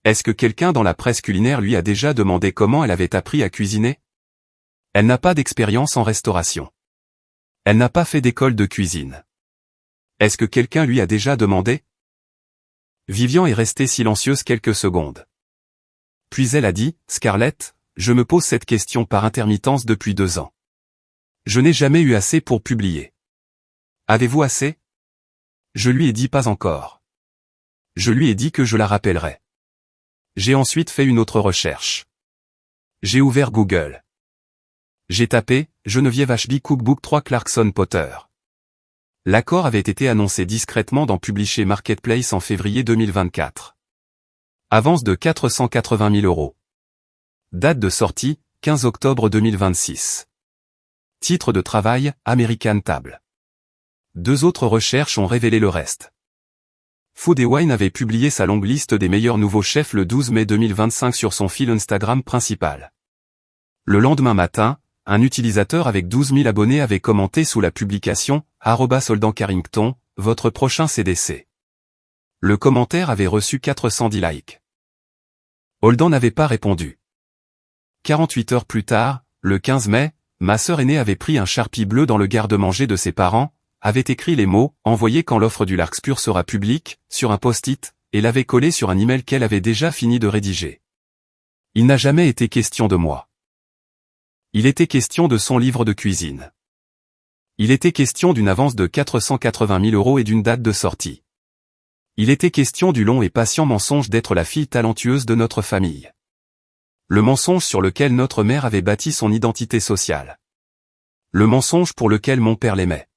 Est-ce que quelqu'un dans la presse culinaire lui a déjà demandé comment elle avait appris à cuisiner? Elle n'a pas d'expérience en restauration. Elle n'a pas fait d'école de cuisine. Est-ce que quelqu'un lui a déjà demandé? Vivian est restée silencieuse quelques secondes. Puis elle a dit, Scarlett, je me pose cette question par intermittence depuis 2 ans. Je n'ai jamais eu assez pour publier. Avez-vous assez? Je lui ai dit pas encore. Je lui ai dit que je la rappellerais. J'ai ensuite fait une autre recherche. J'ai ouvert Google. J'ai tapé Geneviève HB Cookbook 3 Clarkson Potter. L'accord avait été annoncé discrètement dans Publisher Marketplace en février 2024. Avance de 480 000 €. Date de sortie, 15 octobre 2026. Titre de travail, American Table. 2 autres recherches ont révélé le reste. Food & Wine avait publié sa longue liste des meilleurs nouveaux chefs le 12 mai 2025 sur son fil Instagram principal. Le lendemain matin, un utilisateur avec 12 000 abonnés avait commenté sous la publication « @Holden Carrington, votre prochain CDC ». Le commentaire avait reçu 410 likes. Holden n'avait pas répondu. 48 heures plus tard, le 15 mai, ma sœur aînée avait pris un charpie bleu dans le garde-manger de ses parents, avait écrit les mots « Envoyez quand l'offre du Larkspur sera publique » sur un post-it, et l'avait collé sur un email qu'elle avait déjà fini de rédiger. Il n'a jamais été question de moi. Il était question de son livre de cuisine. Il était question d'une avance de 480 000 € et d'une date de sortie. Il était question du long et patient mensonge d'être la fille talentueuse de notre famille. Le mensonge sur lequel notre mère avait bâti son identité sociale. Le mensonge pour lequel mon père l'aimait.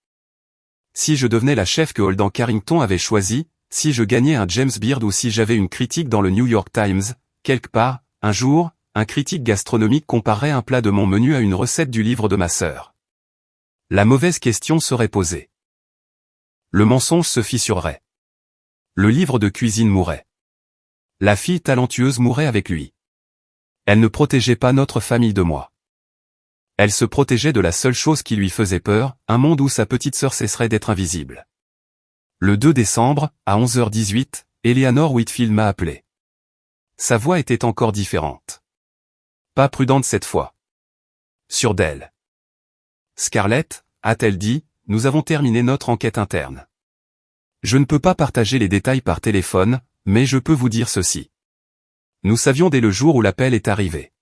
Si je devenais la chef que Holden Carrington avait choisi, si je gagnais un James Beard ou si j'avais une critique dans le New York Times, quelque part, un jour, un critique gastronomique comparerait un plat de mon menu à une recette du livre de ma sœur. La mauvaise question serait posée. Le mensonge se fissurerait. Le livre de cuisine mourrait. La fille talentueuse mourrait avec lui. Elle ne protégeait pas notre famille de moi. Elle se protégeait de la seule chose qui lui faisait peur, un monde où sa petite sœur cesserait d'être invisible. Le 2 décembre, à 11h18, Eleanor Whitfield m'a appelé. Sa voix était encore différente. Pas prudente cette fois. Sûre d'elle. Scarlett, a-t-elle dit, nous avons terminé notre enquête interne. Je ne peux pas partager les détails par téléphone, mais je peux vous dire ceci. Nous savions dès le jour où l'appel est arrivé.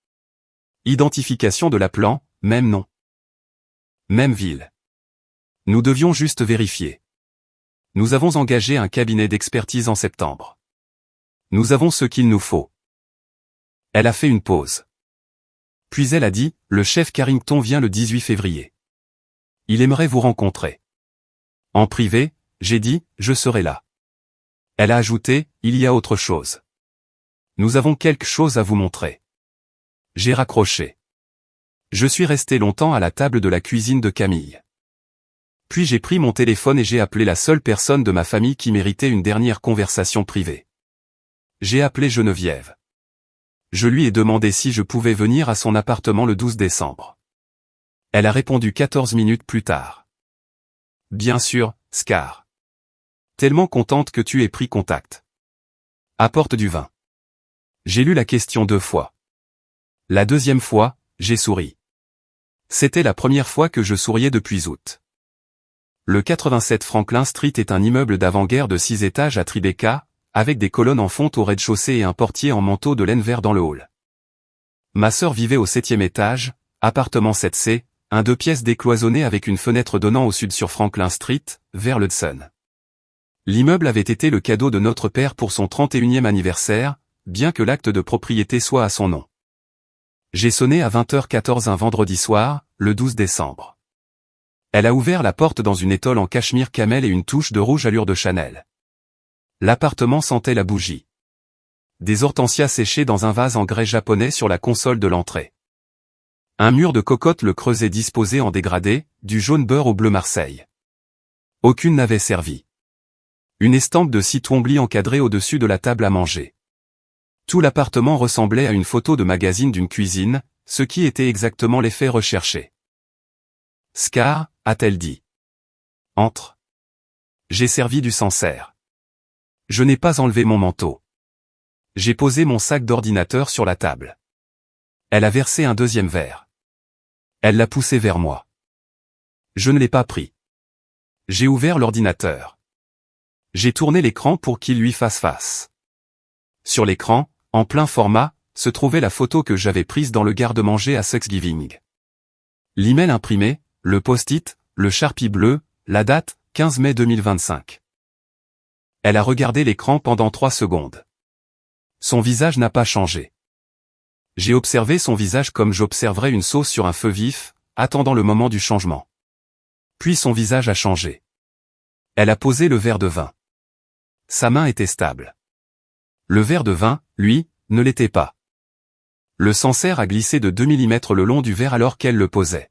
Identification de l'appelant, même nom. Même ville. Nous devions juste vérifier. Nous avons engagé un cabinet d'expertise en septembre. Nous avons ce qu'il nous faut. Elle a fait une pause. Puis elle a dit, le chef Carrington vient le 18 février. Il aimerait vous rencontrer. En privé, j'ai dit, je serai là. Elle a ajouté, il y a autre chose. Nous avons quelque chose à vous montrer. J'ai raccroché. Je suis resté longtemps à la table de la cuisine de Camille. Puis j'ai pris mon téléphone et j'ai appelé la seule personne de ma famille qui méritait une dernière conversation privée. J'ai appelé Geneviève. Je lui ai demandé si je pouvais venir à son appartement le 12 décembre. Elle a répondu 14 minutes plus tard. Bien sûr, Scar. Tellement contente que tu aies pris contact. Apporte du vin. J'ai lu la question 2 fois. La deuxième fois, j'ai souri. C'était la première fois que je souriais depuis août. Le 87 Franklin Street est un immeuble d'avant-guerre de 6 étages à Tribeca, avec des colonnes en fonte au rez-de-chaussée et un portier en manteau de laine vert dans le hall. Ma sœur vivait au 7e étage, appartement 7C, un 2 pièces décloisonné avec une fenêtre donnant au sud sur Franklin Street, vers l'Hudson. L'immeuble avait été le cadeau de notre père pour son 31e anniversaire, bien que l'acte de propriété soit à son nom. J'ai sonné à 20h14 un vendredi soir, le 12 décembre. Elle a ouvert la porte dans une étole en cachemire camel et une touche de rouge allure de Chanel. L'appartement sentait la bougie. Des hortensias séchées dans un vase en grès japonais sur la console de l'entrée. Un mur de cocotte le creusait disposé en dégradé, du jaune beurre au bleu Marseille. Aucune n'avait servi. Une estampe de scie Twombly encadrée au-dessus de la table à manger. Tout l'appartement ressemblait à une photo de magazine d'une cuisine, ce qui était exactement l'effet recherché. « Scar », a-t-elle dit. « Entre. » J'ai servi du Sancerre. Je n'ai pas enlevé mon manteau. J'ai posé mon sac d'ordinateur sur la table. Elle a versé un deuxième verre. Elle l'a poussé vers moi. Je ne l'ai pas pris. J'ai ouvert l'ordinateur. J'ai tourné l'écran pour qu'il lui fasse face. Sur l'écran, en plein format, se trouvait la photo que j'avais prise dans le garde-manger à Thanksgiving. L'email imprimé, le post-it, le Sharpie bleu, la date, 15 mai 2025. Elle a regardé l'écran pendant 3 secondes. Son visage n'a pas changé. J'ai observé son visage comme j'observerais une sauce sur un feu vif, attendant le moment du changement. Puis son visage a changé. Elle a posé le verre de vin. Sa main était stable. Le verre de vin, lui, ne l'était pas. Le Sancerre a glissé de 2 mm le long du verre alors qu'elle le posait.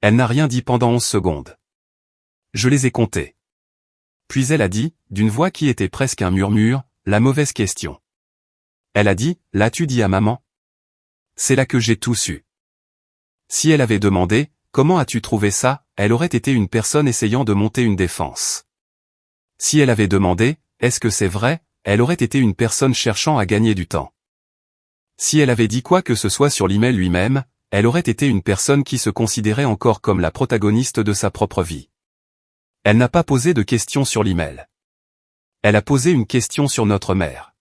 Elle n'a rien dit pendant 11 secondes. Je les ai comptés. Puis elle a dit, d'une voix qui était presque un murmure, la mauvaise question. Elle a dit, l'as-tu dit à maman? C'est là que j'ai tout su. Si elle avait demandé, comment as-tu trouvé ça, elle aurait été une personne essayant de monter une défense. Si elle avait demandé, est-ce que c'est vrai, elle aurait été une personne cherchant à gagner du temps. Si elle avait dit quoi que ce soit sur l'email lui-même, elle aurait été une personne qui se considérait encore comme la protagoniste de sa propre vie. Elle n'a pas posé de questions sur l'email. Elle a posé une question sur notre mère.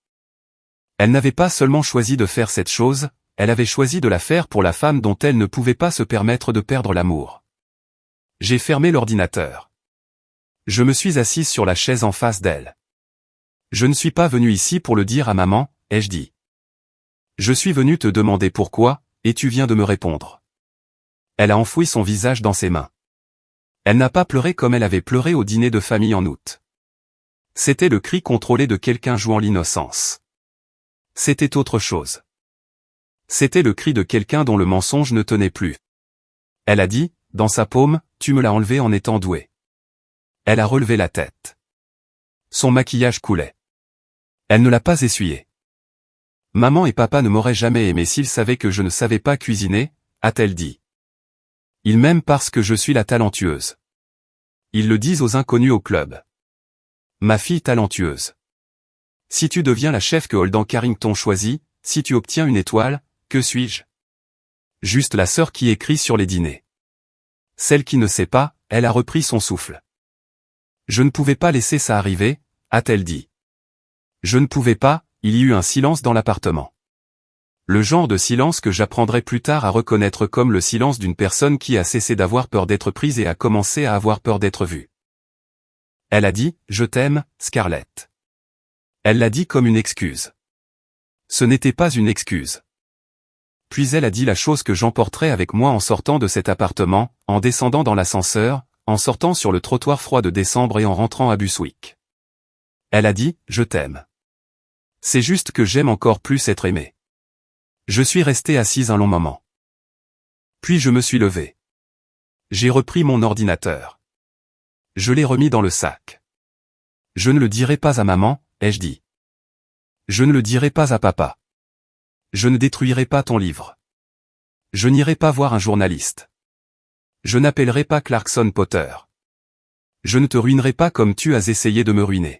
Elle n'avait pas seulement choisi de faire cette chose, elle avait choisi de la faire pour la femme dont elle ne pouvait pas se permettre de perdre l'amour. J'ai fermé l'ordinateur. Je me suis assise sur la chaise en face d'elle. Je ne suis pas venu ici pour le dire à maman, ai-je dit. Je suis venu te demander pourquoi, et tu viens de me répondre. Elle a enfoui son visage dans ses mains. Elle n'a pas pleuré comme elle avait pleuré au dîner de famille en août. C'était le cri contrôlé de quelqu'un jouant l'innocence. C'était autre chose. C'était le cri de quelqu'un dont le mensonge ne tenait plus. Elle a dit, dans sa paume, tu me l'as enlevé en étant doué. Elle a relevé la tête. Son maquillage coulait. Elle ne l'a pas essuyé. Maman et papa ne m'auraient jamais aimé s'ils savaient que je ne savais pas cuisiner, a-t-elle dit. Ils m'aiment parce que je suis la talentueuse. Ils le disent aux inconnus au club. Ma fille talentueuse. Si tu deviens la chef que Holden Carrington choisit, si tu obtiens une étoile, que suis-je? Juste la sœur qui écrit sur les dîners. Celle qui ne sait pas, elle a repris son souffle. Je ne pouvais pas laisser ça arriver, a-t-elle dit. Je ne pouvais pas, il y eut un silence dans l'appartement. Le genre de silence que j'apprendrai plus tard à reconnaître comme le silence d'une personne qui a cessé d'avoir peur d'être prise et a commencé à avoir peur d'être vue. Elle a dit, je t'aime, Scarlett. Elle l'a dit comme une excuse. Ce n'était pas une excuse. Puis elle a dit la chose que j'emporterai avec moi en sortant de cet appartement, en descendant dans l'ascenseur, en sortant sur le trottoir froid de décembre et en rentrant à Buswick. Elle a dit, je t'aime. C'est juste que j'aime encore plus être aimé. Je suis resté assise un long moment. Puis je me suis levé. J'ai repris mon ordinateur. Je l'ai remis dans le sac. Je ne le dirai pas à maman, ai-je dit. Je ne le dirai pas à papa. Je ne détruirai pas ton livre. Je n'irai pas voir un journaliste. Je n'appellerai pas Clarkson Potter. Je ne te ruinerai pas comme tu as essayé de me ruiner.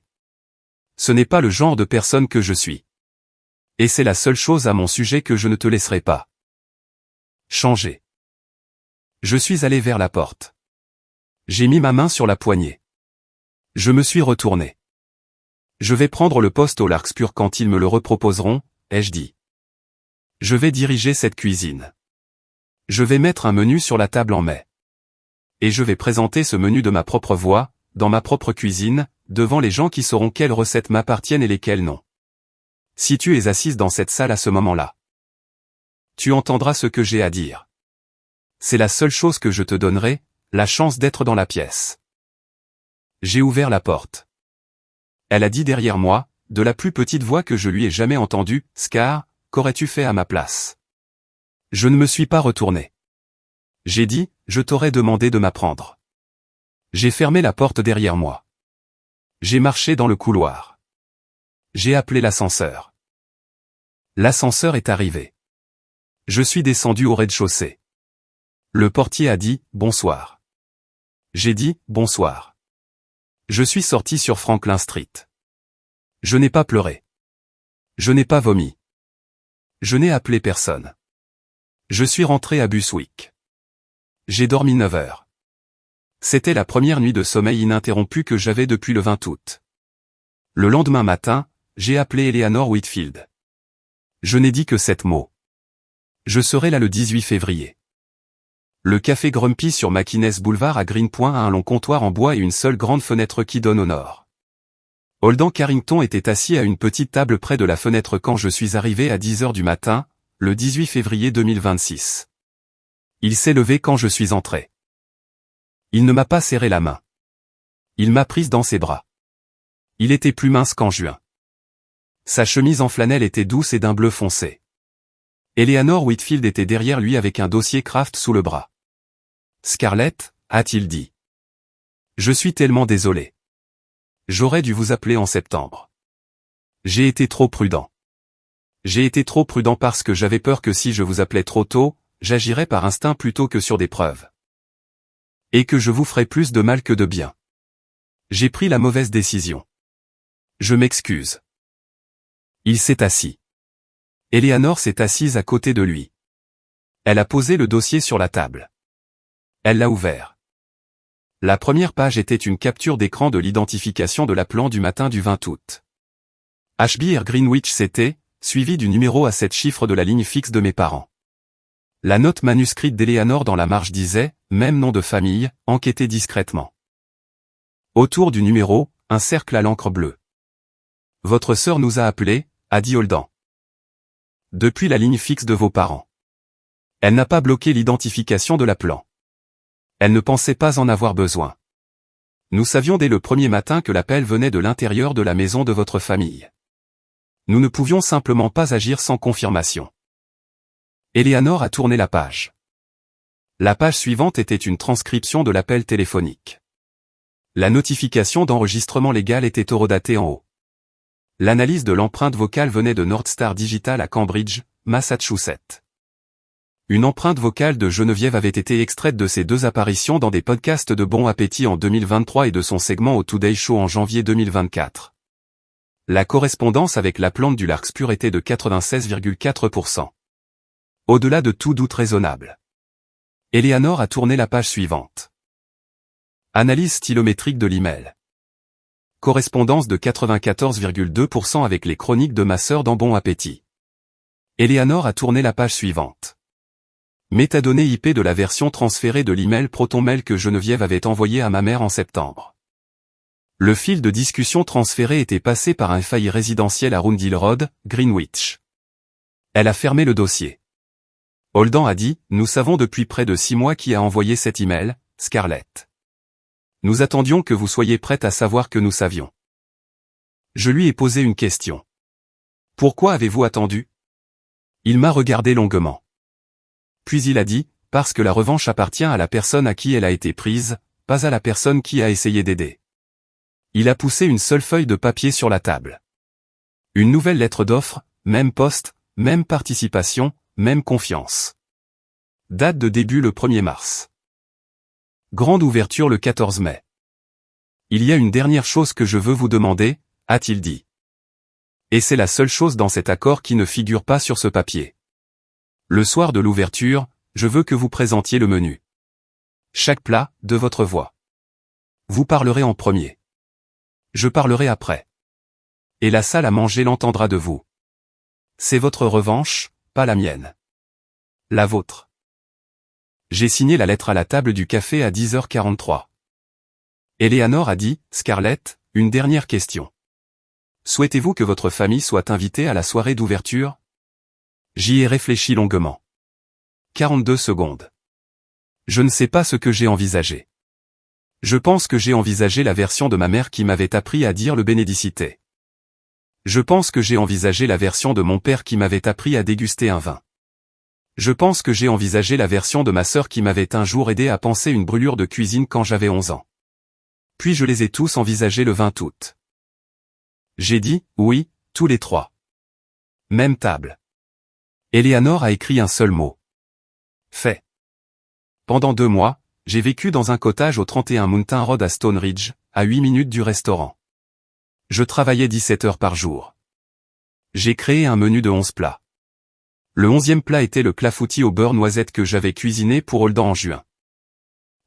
Ce n'est pas le genre de personne que je suis. Et c'est la seule chose à mon sujet que je ne te laisserai pas. Changé. Je suis allé vers la porte. J'ai mis ma main sur la poignée. Je me suis retourné. Je vais prendre le poste au Larkspur quand ils me le reproposeront, ai-je dit. Je vais diriger cette cuisine. Je vais mettre un menu sur la table en mai. Et je vais présenter ce menu de ma propre voix, dans ma propre cuisine, devant les gens qui sauront quelles recettes m'appartiennent et lesquelles non. Si tu es assise dans cette salle à ce moment-là, tu entendras ce que j'ai à dire. C'est la seule chose que je te donnerai, la chance d'être dans la pièce. J'ai ouvert la porte. Elle a dit derrière moi, de la plus petite voix que je lui ai jamais entendue, « Scar, qu'aurais-tu fait à ma place ?» Je ne me suis pas retourné. J'ai dit, je t'aurais demandé de m'apprendre. J'ai fermé la porte derrière moi. J'ai marché dans le couloir. J'ai appelé l'ascenseur. L'ascenseur est arrivé. Je suis descendu au rez-de-chaussée. Le portier a dit, bonsoir. J'ai dit, bonsoir. Je suis sorti sur Franklin Street. Je n'ai pas pleuré. Je n'ai pas vomi. Je n'ai appelé personne. Je suis rentré à Buswick. J'ai dormi 9 heures. C'était la première nuit de sommeil ininterrompu que j'avais depuis le 20 août. Le lendemain matin, j'ai appelé Eleanor Whitfield. Je n'ai dit que 7 mots. Je serai là le 18 février. Le café Grumpy sur McInnes Boulevard à Greenpoint a un long comptoir en bois et une seule grande fenêtre qui donne au nord. Holden Carrington était assis à une petite table près de la fenêtre quand je suis arrivé à 10 heures du matin, le 18 février 2026. Il s'est levé quand je suis entré. Il ne m'a pas serré la main. Il m'a prise dans ses bras. Il était plus mince qu'en juin. Sa chemise en flanelle était douce et d'un bleu foncé. Eleanor Whitfield était derrière lui avec un dossier Kraft sous le bras. « Scarlett » a-t-il dit. « Je suis tellement désolé. J'aurais dû vous appeler en septembre. J'ai été trop prudent. J'ai été trop prudent parce que j'avais peur que si je vous appelais trop tôt, j'agirais par instinct plutôt que sur des preuves. Et que je vous ferais plus de mal que de bien. J'ai pris la mauvaise décision. Je m'excuse. » Il s'est assis. Eleanor s'est assise à côté de lui. Elle a posé le dossier sur la table. Elle l'a ouvert. La première page était une capture d'écran de l'identification de l'appelant du matin du 20 août. HBR Greenwich c'était, suivi du numéro à 7 chiffres de la ligne fixe de mes parents. La note manuscrite d'Eleanor dans la marge disait, même nom de famille, enquêtez discrètement. Autour du numéro, un cercle à l'encre bleue. Votre sœur nous a appelés, a dit Holden. Depuis la ligne fixe de vos parents. Elle n'a pas bloqué l'identification de l'appelant. Elle ne pensait pas en avoir besoin. Nous savions dès le premier matin que l'appel venait de l'intérieur de la maison de votre famille. Nous ne pouvions simplement pas agir sans confirmation. Eleanor a tourné la page. La page suivante était une transcription de l'appel téléphonique. La notification d'enregistrement légal était horodatée en haut. L'analyse de l'empreinte vocale venait de Northstar Digital à Cambridge, Massachusetts. Une empreinte vocale de Geneviève avait été extraite de ses 2 apparitions dans des podcasts de Bon Appétit en 2023 et de son segment au Today Show en janvier 2024. La correspondance avec la plante du Larkspur était de 96,4%. Au-delà de tout doute raisonnable. Eleanor a tourné la page suivante. Analyse stylométrique de l'email. Correspondance de 94,2% avec les chroniques de ma sœur dans Bon Appétit. Eleanor a tourné la page suivante. Métadonnées IP de la version transférée de l'email ProtonMail que Geneviève avait envoyé à ma mère en septembre. Le fil de discussion transféré était passé par un failli résidentiel à Roundhill Road, Greenwich. Elle a fermé le dossier. Holden a dit, nous savons depuis près de 6 mois qui a envoyé cet email, Scarlett. Nous attendions que vous soyez prête à savoir que nous savions. Je lui ai posé une question. Pourquoi avez-vous attendu? Il m'a regardé longuement. Puis il a dit, parce que la revanche appartient à la personne à qui elle a été prise, pas à la personne qui a essayé d'aider. Il a poussé une seule feuille de papier sur la table. Une nouvelle lettre d'offre, même poste, même participation, même confiance. Date de début le 1er mars. Grande ouverture le 14 mai. Il y a une dernière chose que je veux vous demander, a-t-il dit. Et c'est la seule chose dans cet accord qui ne figure pas sur ce papier. Le soir de l'ouverture, je veux que vous présentiez le menu. Chaque plat, de votre voix. Vous parlerez en premier. Je parlerai après. Et la salle à manger l'entendra de vous. C'est votre revanche, pas la mienne. La vôtre. J'ai signé la lettre à la table du café à 10h43. Eleanor a dit, Scarlett, une dernière question. Souhaitez-vous que votre famille soit invitée à la soirée d'ouverture? J'y ai réfléchi longuement. 42 secondes. Je ne sais pas ce que j'ai envisagé. Je pense que j'ai envisagé la version de ma mère qui m'avait appris à dire le Benedicite. Je pense que j'ai envisagé la version de mon père qui m'avait appris à déguster un vin. Je pense que j'ai envisagé la version de ma sœur qui m'avait un jour aidé à penser une brûlure de cuisine quand j'avais 11 ans. Puis je les ai tous envisagés le 20 août. J'ai dit, oui, tous les trois. Même table. Eleanor a écrit un seul mot. Fait. Pendant 2 mois, j'ai vécu dans un cottage au 31 Mountain Road à Stone Ridge, à 8 minutes du restaurant. Je travaillais 17 heures par jour. J'ai créé un menu de 11 plats. Le 11e plat était le clafoutis au beurre noisette que j'avais cuisiné pour Holden en juin.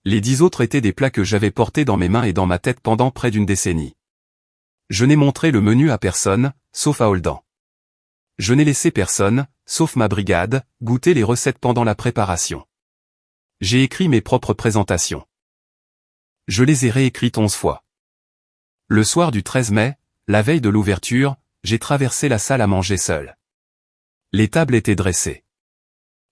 Les 10 autres étaient des plats que j'avais portés dans mes mains et dans ma tête pendant près d'une décennie. Je n'ai montré le menu à personne, sauf à Holden. Je n'ai laissé personne, sauf ma brigade, goûter les recettes pendant la préparation. J'ai écrit mes propres présentations. Je les ai réécrites 11 fois. Le soir du 13 mai, la veille de l'ouverture, j'ai traversé la salle à manger seul. Les tables étaient dressées.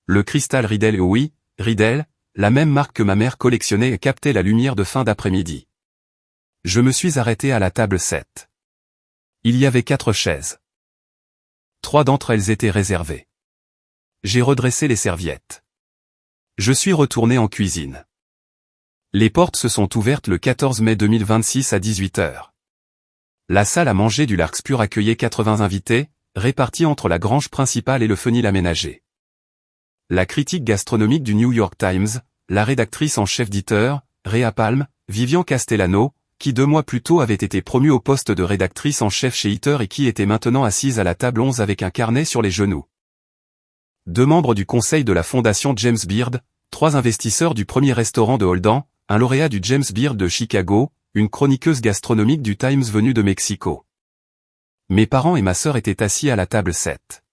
Le cristal Riedel, oui, Riedel, la même marque que ma mère collectionnait et captait la lumière de fin d'après-midi. Je me suis arrêté à la table 7. Il y avait 4 chaises. 3 d'entre elles étaient réservées. J'ai redressé les serviettes. Je suis retourné en cuisine. Les portes se sont ouvertes le 14 mai 2026 à 18h. La salle à manger du Larkspur accueillait 80 invités, répartis entre la grange principale et le fenil aménagé. La critique gastronomique du New York Times, la rédactrice en chef d'éditeur, Rhea Palm, Vivian Castellano, qui 2 mois plus tôt avait été promue au poste de rédactrice en chef chez Eater et qui était maintenant assise à la table 11 avec un carnet sur les genoux. 2 membres du conseil de la fondation James Beard, 3 investisseurs du premier restaurant de Holden, un lauréat du James Beard de Chicago, une chroniqueuse gastronomique du Times venue de Mexico. Mes parents et ma sœur étaient assis à la table 7.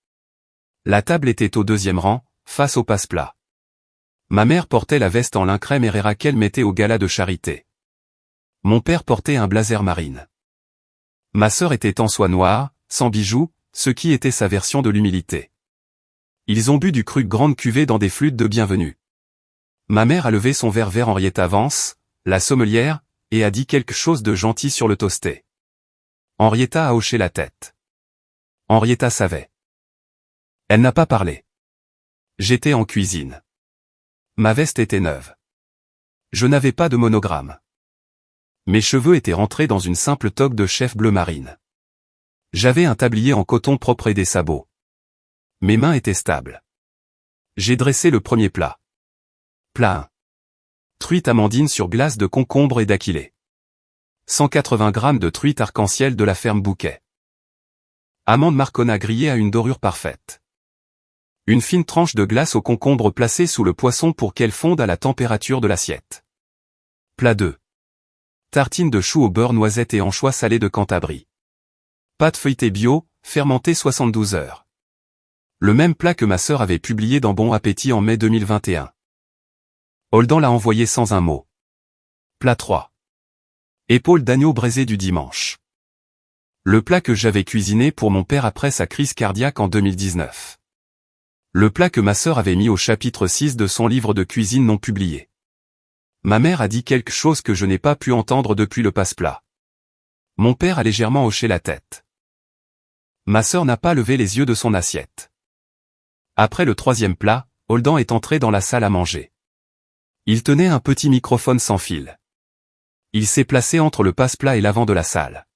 La table était au 2e rang, face au passe-plat. Ma mère portait la veste en lin crème Herrera qu'elle mettait au gala de charité. Mon père portait un blazer marine. Ma sœur était en soie noire, sans bijoux, ce qui était sa version de l'humilité. Ils ont bu du cru grande cuvée dans des flûtes de bienvenue. Ma mère a levé son verre vers Henrietta Vance, la sommelière, et a dit quelque chose de gentil sur le toasté. Henrietta a hoché la tête. Henrietta savait. Elle n'a pas parlé. J'étais en cuisine. Ma veste était neuve. Je n'avais pas de monogramme. Mes cheveux étaient rentrés dans une simple toque de chef bleu marine. J'avais un tablier en coton propre et des sabots. Mes mains étaient stables. J'ai dressé le premier plat. Plat 1. Truite amandine sur glace de concombre et d'aquilé. 180 g de truite arc-en-ciel de la ferme Bouquet. Amande marcona grillée à une dorure parfaite. Une fine tranche de glace au concombre placée sous le poisson pour qu'elle fonde à la température de l'assiette. Plat 2. Tartine de choux au beurre noisette et anchois salés de Cantabrie. Pâte feuilletée bio, fermentée 72 heures. Le même plat que ma sœur avait publié dans Bon Appétit en mai 2021. Holden l'a envoyé sans un mot. Plat 3. Épaule d'agneau braisée du dimanche. Le plat que j'avais cuisiné pour mon père après sa crise cardiaque en 2019. Le plat que ma sœur avait mis au chapitre 6 de son livre de cuisine non publié. Ma mère a dit quelque chose que je n'ai pas pu entendre depuis le passe-plat. Mon père a légèrement hoché la tête. Ma sœur n'a pas levé les yeux de son assiette. Après le 3e plat, Holden est entré dans la salle à manger. Il tenait un petit microphone sans fil. Il s'est placé entre le passe-plat et l'avant de la salle.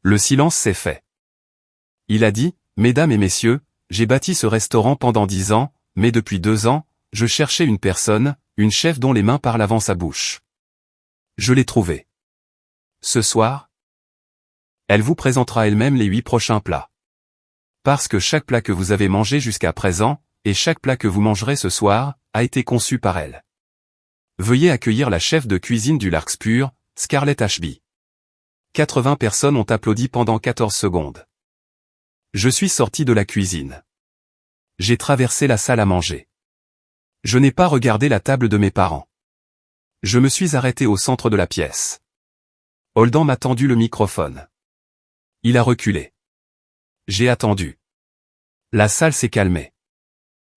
Le silence s'est fait. Il a dit, « Mesdames et messieurs, j'ai bâti ce restaurant pendant 10 ans, mais depuis 2 ans, je cherchais une personne, une chef dont les mains parlent avant sa bouche. Je l'ai trouvée. Ce soir, elle vous présentera elle-même les 8 prochains plats. Parce que chaque plat que vous avez mangé jusqu'à présent, et chaque plat que vous mangerez ce soir, a été conçu par elle. Veuillez accueillir la chef de cuisine du Larkspur, Scarlett Ashby. 80 personnes ont applaudi pendant 14 secondes. Je suis sorti de la cuisine. J'ai traversé la salle à manger. Je n'ai pas regardé la table de mes parents. Je me suis arrêté au centre de la pièce. Holden m'a tendu le microphone. Il a reculé. J'ai attendu. La salle s'est calmée.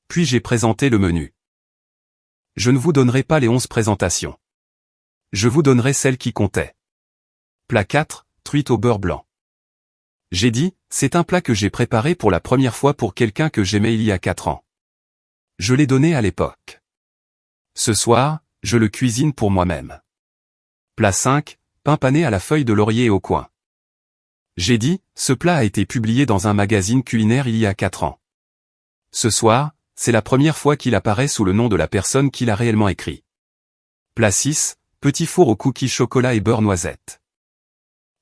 Puis j'ai présenté le menu. Je ne vous donnerai pas les 11 présentations. Je vous donnerai celle qui comptait. Plat 4, truite au beurre blanc. J'ai dit, c'est un plat que j'ai préparé pour la première fois pour quelqu'un que j'aimais il y a 4 ans. Je l'ai donné à l'époque. Ce soir, je le cuisine pour moi-même. Plat 5, pain pané à la feuille de laurier et au coin. J'ai dit, ce plat a été publié dans un magazine culinaire il y a 4 ans. Ce soir, c'est la première fois qu'il apparaît sous le nom de la personne qui l'a réellement écrit. Plat 6, petit four au cookies chocolat et beurre noisette.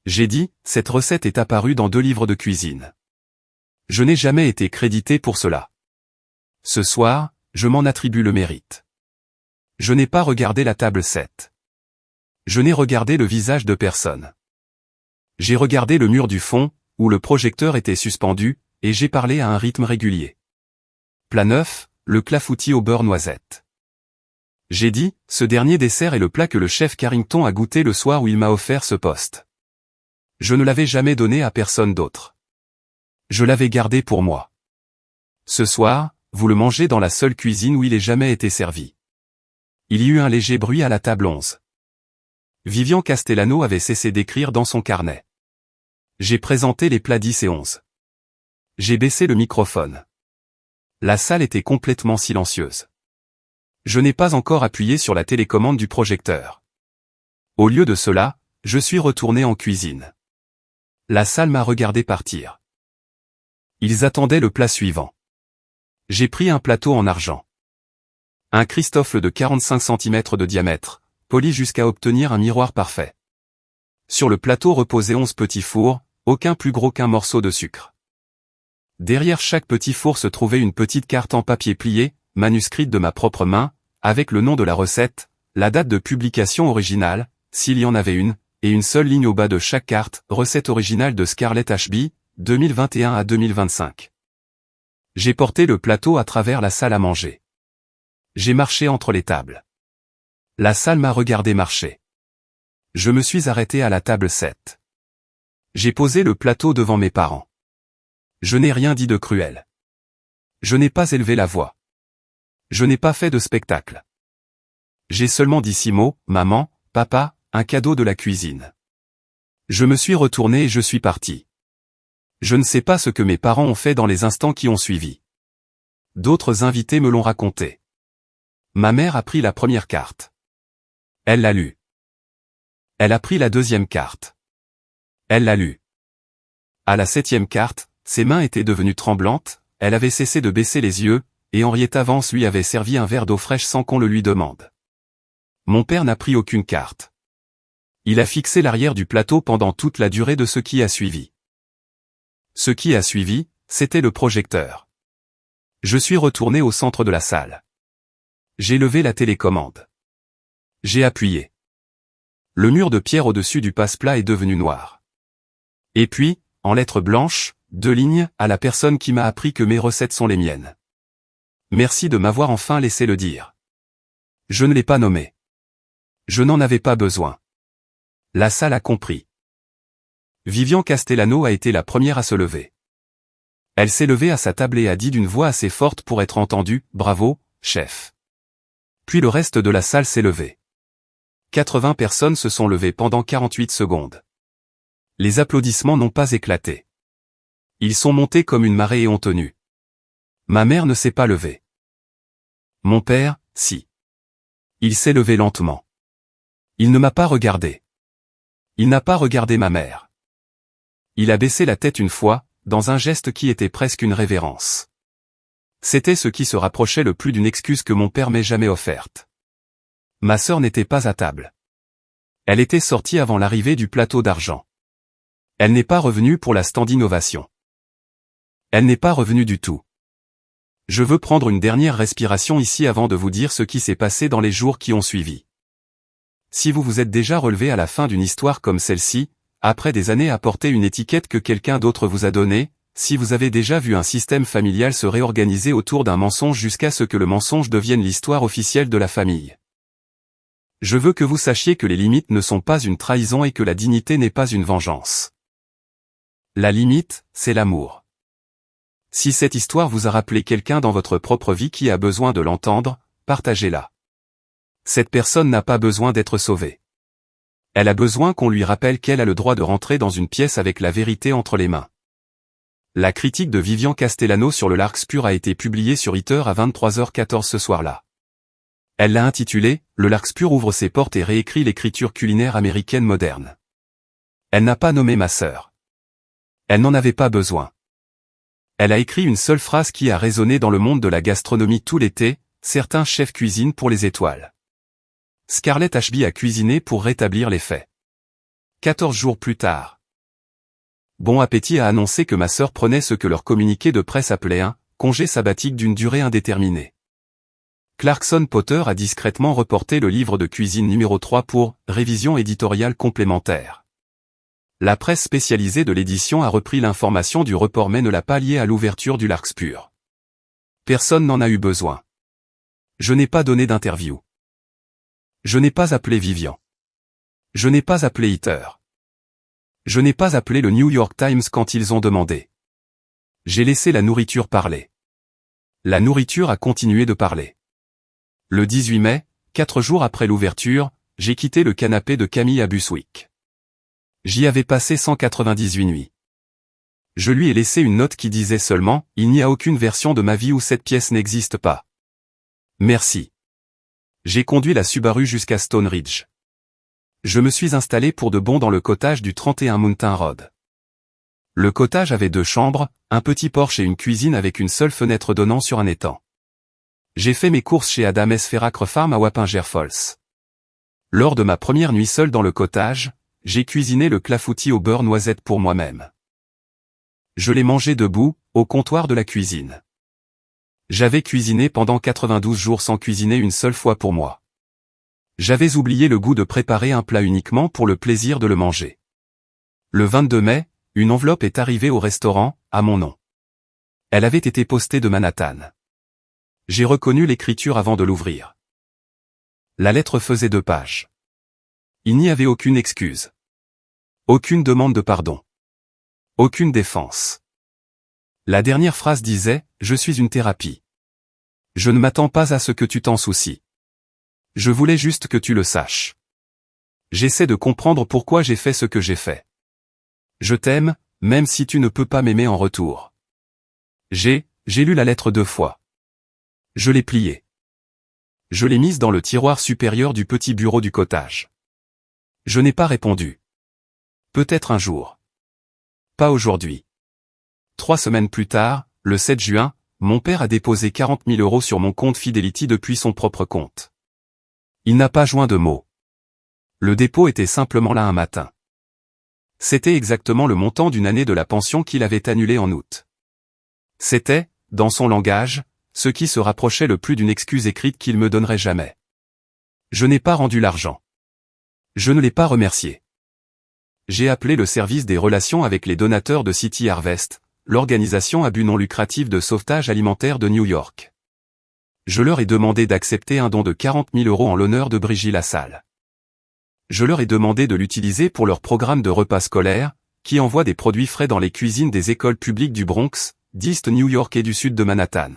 J'ai dit, cette recette est apparue dans 2 livres de cuisine. Je n'ai jamais été crédité pour cela. Ce soir, je m'en attribue le mérite. Je n'ai pas regardé la table 7. Je n'ai regardé le visage de personne. J'ai regardé le mur du fond, où le projecteur était suspendu, et j'ai parlé à un rythme régulier. Plat 9, le clafoutis au beurre noisette. J'ai dit, ce dernier dessert est le plat que le chef Carrington a goûté le soir où il m'a offert ce poste. Je ne l'avais jamais donné à personne d'autre. Je l'avais gardé pour moi. Ce soir, vous le mangez dans la seule cuisine où il ait jamais été servi. Il y eut un léger bruit à la table 11. Vivian Castellano avait cessé d'écrire dans son carnet. J'ai présenté les plats 10 et 11. J'ai baissé le microphone. La salle était complètement silencieuse. Je n'ai pas encore appuyé sur la télécommande du projecteur. Au lieu de cela, je suis retourné en cuisine. La salle m'a regardé partir. Ils attendaient le plat suivant. J'ai pris un plateau en argent. Un Christoffel de 45 cm de diamètre, poli jusqu'à obtenir un miroir parfait. Sur le plateau reposaient 11 petits fours, aucun plus gros qu'un morceau de sucre. Derrière chaque petit four se trouvait une petite carte en papier plié, manuscrite de ma propre main, avec le nom de la recette, la date de publication originale, s'il y en avait une, et une seule ligne au bas de chaque carte, recette originale de Scarlett Ashby, 2021 à 2025. J'ai porté le plateau à travers la salle à manger. J'ai marché entre les tables. La salle m'a regardé marcher. Je me suis arrêté à la table 7. J'ai posé le plateau devant mes parents. Je n'ai rien dit de cruel. Je n'ai pas élevé la voix. Je n'ai pas fait de spectacle. J'ai seulement dit 6 mots, maman, papa, un cadeau de la cuisine. Je me suis retourné et je suis parti. Je ne sais pas ce que mes parents ont fait dans les instants qui ont suivi. D'autres invités me l'ont raconté. Ma mère a pris la première carte. Elle l'a lue. Elle a pris la deuxième carte. Elle l'a lue. À la 7e carte, ses mains étaient devenues tremblantes, elle avait cessé de baisser les yeux, et Henrietta Vance lui avait servi un verre d'eau fraîche sans qu'on le lui demande. Mon père n'a pris aucune carte. Il a fixé l'arrière du plateau pendant toute la durée de ce qui a suivi. Ce qui a suivi, c'était le projecteur. Je suis retourné au centre de la salle. J'ai levé la télécommande. J'ai appuyé. Le mur de pierre au-dessus du passe-plat est devenu noir. Et puis, en lettres blanches, 2 lignes, à la personne qui m'a appris que mes recettes sont les miennes. Merci de m'avoir enfin laissé le dire. Je ne l'ai pas nommé. Je n'en avais pas besoin. La salle a compris. Vivian Castellano a été la première à se lever. Elle s'est levée à sa table et a dit d'une voix assez forte pour être entendue, « Bravo, chef ». Puis le reste de la salle s'est levé. 80 personnes se sont levées pendant 48 secondes. Les applaudissements n'ont pas éclaté. Ils sont montés comme une marée et ont tenu. Ma mère ne s'est pas levée. Mon père, si. Il s'est levé lentement. Il ne m'a pas regardé. Il n'a pas regardé ma mère. Il a baissé la tête une fois, dans un geste qui était presque une révérence. C'était ce qui se rapprochait le plus d'une excuse que mon père m'ait jamais offerte. Ma sœur n'était pas à table. Elle était sortie avant l'arrivée du plateau d'argent. Elle n'est pas revenue pour la standing ovation. Elle n'est pas revenue du tout. Je veux prendre une dernière respiration ici avant de vous dire ce qui s'est passé dans les jours qui ont suivi. Si vous vous êtes déjà relevé à la fin d'une histoire comme celle-ci, après des années à porter une étiquette que quelqu'un d'autre vous a donnée, si vous avez déjà vu un système familial se réorganiser autour d'un mensonge jusqu'à ce que le mensonge devienne l'histoire officielle de la famille. Je veux que vous sachiez que les limites ne sont pas une trahison et que la dignité n'est pas une vengeance. La limite, c'est l'amour. Si cette histoire vous a rappelé quelqu'un dans votre propre vie qui a besoin de l'entendre, partagez-la. Cette personne n'a pas besoin d'être sauvée. Elle a besoin qu'on lui rappelle qu'elle a le droit de rentrer dans une pièce avec la vérité entre les mains. La critique de Vivian Castellano sur le Larkspur a été publiée sur Twitter à 23h14 ce soir-là. Elle l'a intitulé « Le Larkspur ouvre ses portes et réécrit l'écriture culinaire américaine moderne ». Elle n'a pas nommé ma sœur. Elle n'en avait pas besoin. Elle a écrit une seule phrase qui a résonné dans le monde de la gastronomie tout l'été, certains chefs cuisinent pour les étoiles. Scarlett Ashby a cuisiné pour rétablir les faits. 14 jours plus tard. Bon Appétit a annoncé que ma sœur prenait ce que leur communiqué de presse appelait un « congé sabbatique d'une durée indéterminée ». Clarkson Potter a discrètement reporté le livre de cuisine numéro 3 pour « révision éditoriale complémentaire ». La presse spécialisée de l'édition a repris l'information du report mais ne l'a pas lié à l'ouverture du Larkspur. Personne n'en a eu besoin. Je n'ai pas donné d'interview. Je n'ai pas appelé Vivian. Je n'ai pas appelé Heather. Je n'ai pas appelé le New York Times quand ils ont demandé. J'ai laissé la nourriture parler. La nourriture a continué de parler. Le 18 mai, 4 jours après l'ouverture, j'ai quitté le canapé de Camille à Buswick. J'y avais passé 198 nuits. Je lui ai laissé une note qui disait seulement « Il n'y a aucune version de ma vie où cette pièce n'existe pas. Merci ». J'ai conduit la Subaru jusqu'à Stone Ridge. Je me suis installé pour de bon dans le cottage du 31 Mountain Road. Le cottage avait 2 chambres, un petit porche et une cuisine avec une seule fenêtre donnant sur un étang. J'ai fait mes courses chez Adam S. Ferracre Farm à Wappinger Falls. Lors de ma première nuit seule dans le cottage, j'ai cuisiné le clafoutis au beurre noisette pour moi-même. Je l'ai mangé debout, au comptoir de la cuisine. J'avais cuisiné pendant 92 jours sans cuisiner une seule fois pour moi. J'avais oublié le goût de préparer un plat uniquement pour le plaisir de le manger. Le 22 mai, une enveloppe est arrivée au restaurant, à mon nom. Elle avait été postée de Manhattan. J'ai reconnu l'écriture avant de l'ouvrir. La lettre faisait 2 pages. Il n'y avait aucune excuse. Aucune demande de pardon. Aucune défense. La dernière phrase disait « Je suis une thérapie. Je ne m'attends pas à ce que tu t'en soucies. Je voulais juste que tu le saches. J'essaie de comprendre pourquoi j'ai fait ce que j'ai fait. Je t'aime, même si tu ne peux pas m'aimer en retour. » J'ai lu la lettre 2 fois. Je l'ai pliée. Je l'ai mise dans le tiroir supérieur du petit bureau du cottage. Je n'ai pas répondu. Peut-être un jour. Pas aujourd'hui. 3 semaines plus tard, le 7 juin, mon père a déposé 40 000 € sur mon compte Fidelity depuis son propre compte. Il n'a pas joint de mots. Le dépôt était simplement là un matin. C'était exactement le montant d'une année de la pension qu'il avait annulée en août. C'était, dans son langage, ce qui se rapprochait le plus d'une excuse écrite qu'il me donnerait jamais. Je n'ai pas rendu l'argent. Je ne l'ai pas remercié. J'ai appelé le service des relations avec les donateurs de City Harvest, l'organisation à but non lucratif de sauvetage alimentaire de New York. Je leur ai demandé d'accepter un don de 40 000 € en l'honneur de Brigitte Lassalle. Je leur ai demandé de l'utiliser pour leur programme de repas scolaires, qui envoie des produits frais dans les cuisines des écoles publiques du Bronx, d'East New York et du sud de Manhattan.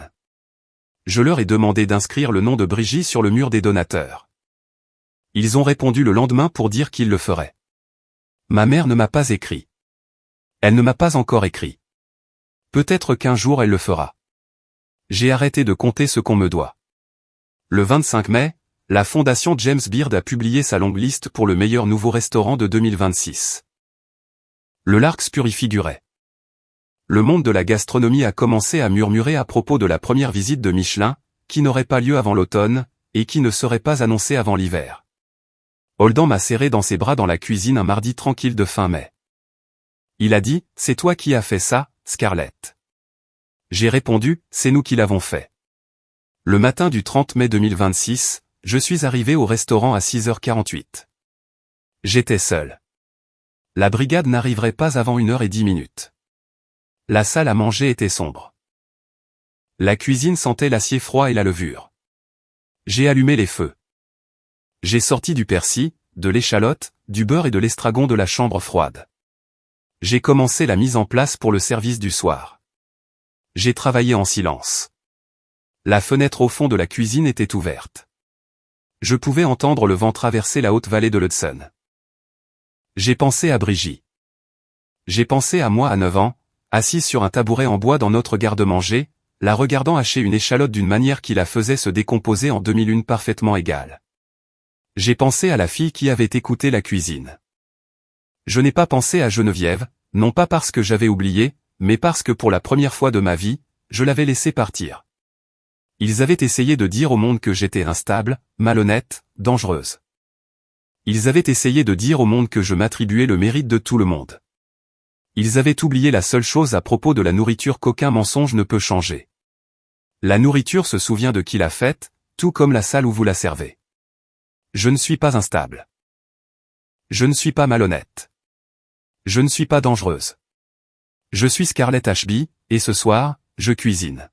Je leur ai demandé d'inscrire le nom de Brigitte sur le mur des donateurs. Ils ont répondu le lendemain pour dire qu'ils le feraient. Ma mère ne m'a pas écrit. Elle ne m'a pas encore écrit. Peut-être qu'un jour elle le fera. J'ai arrêté de compter ce qu'on me doit. Le 25 mai, la fondation James Beard a publié sa longue liste pour le meilleur nouveau restaurant de 2026. Le Larkspur y figurait. Le monde de la gastronomie a commencé à murmurer à propos de la première visite de Michelin, qui n'aurait pas lieu avant l'automne, et qui ne serait pas annoncée avant l'hiver. Holden m'a serré dans ses bras dans la cuisine un mardi tranquille de fin mai. Il a dit, « C'est toi qui as fait ça, Scarlett. J'ai répondu, c'est nous qui l'avons fait. Le matin du 30 mai 2026, je suis arrivé au restaurant à 6h48. J'étais seul. La brigade n'arriverait pas avant 1h10. La salle à manger était sombre. La cuisine sentait l'acier froid et la levure. J'ai allumé les feux. J'ai sorti du persil, de l'échalote, du beurre et de l'estragon de la chambre froide. J'ai commencé la mise en place pour le service du soir. J'ai travaillé en silence. La fenêtre au fond de la cuisine était ouverte. Je pouvais entendre le vent traverser la haute vallée de l'Hudson. J'ai pensé à Brigitte. J'ai pensé à moi à 9 ans, assise sur un tabouret en bois dans notre garde-manger, la regardant hacher une échalote d'une manière qui la faisait se décomposer en 2001 parfaitement égale. J'ai pensé à la fille qui avait écouté la cuisine. Je n'ai pas pensé à Geneviève, non pas parce que j'avais oublié, mais parce que pour la première fois de ma vie, je l'avais laissée partir. Ils avaient essayé de dire au monde que j'étais instable, malhonnête, dangereuse. Ils avaient essayé de dire au monde que je m'attribuais le mérite de tout le monde. Ils avaient oublié la seule chose à propos de la nourriture qu'aucun mensonge ne peut changer. La nourriture se souvient de qui l'a faite, tout comme la salle où vous la servez. Je ne suis pas instable. Je ne suis pas malhonnête. Je ne suis pas dangereuse. Je suis Scarlett Ashby, et ce soir, je cuisine.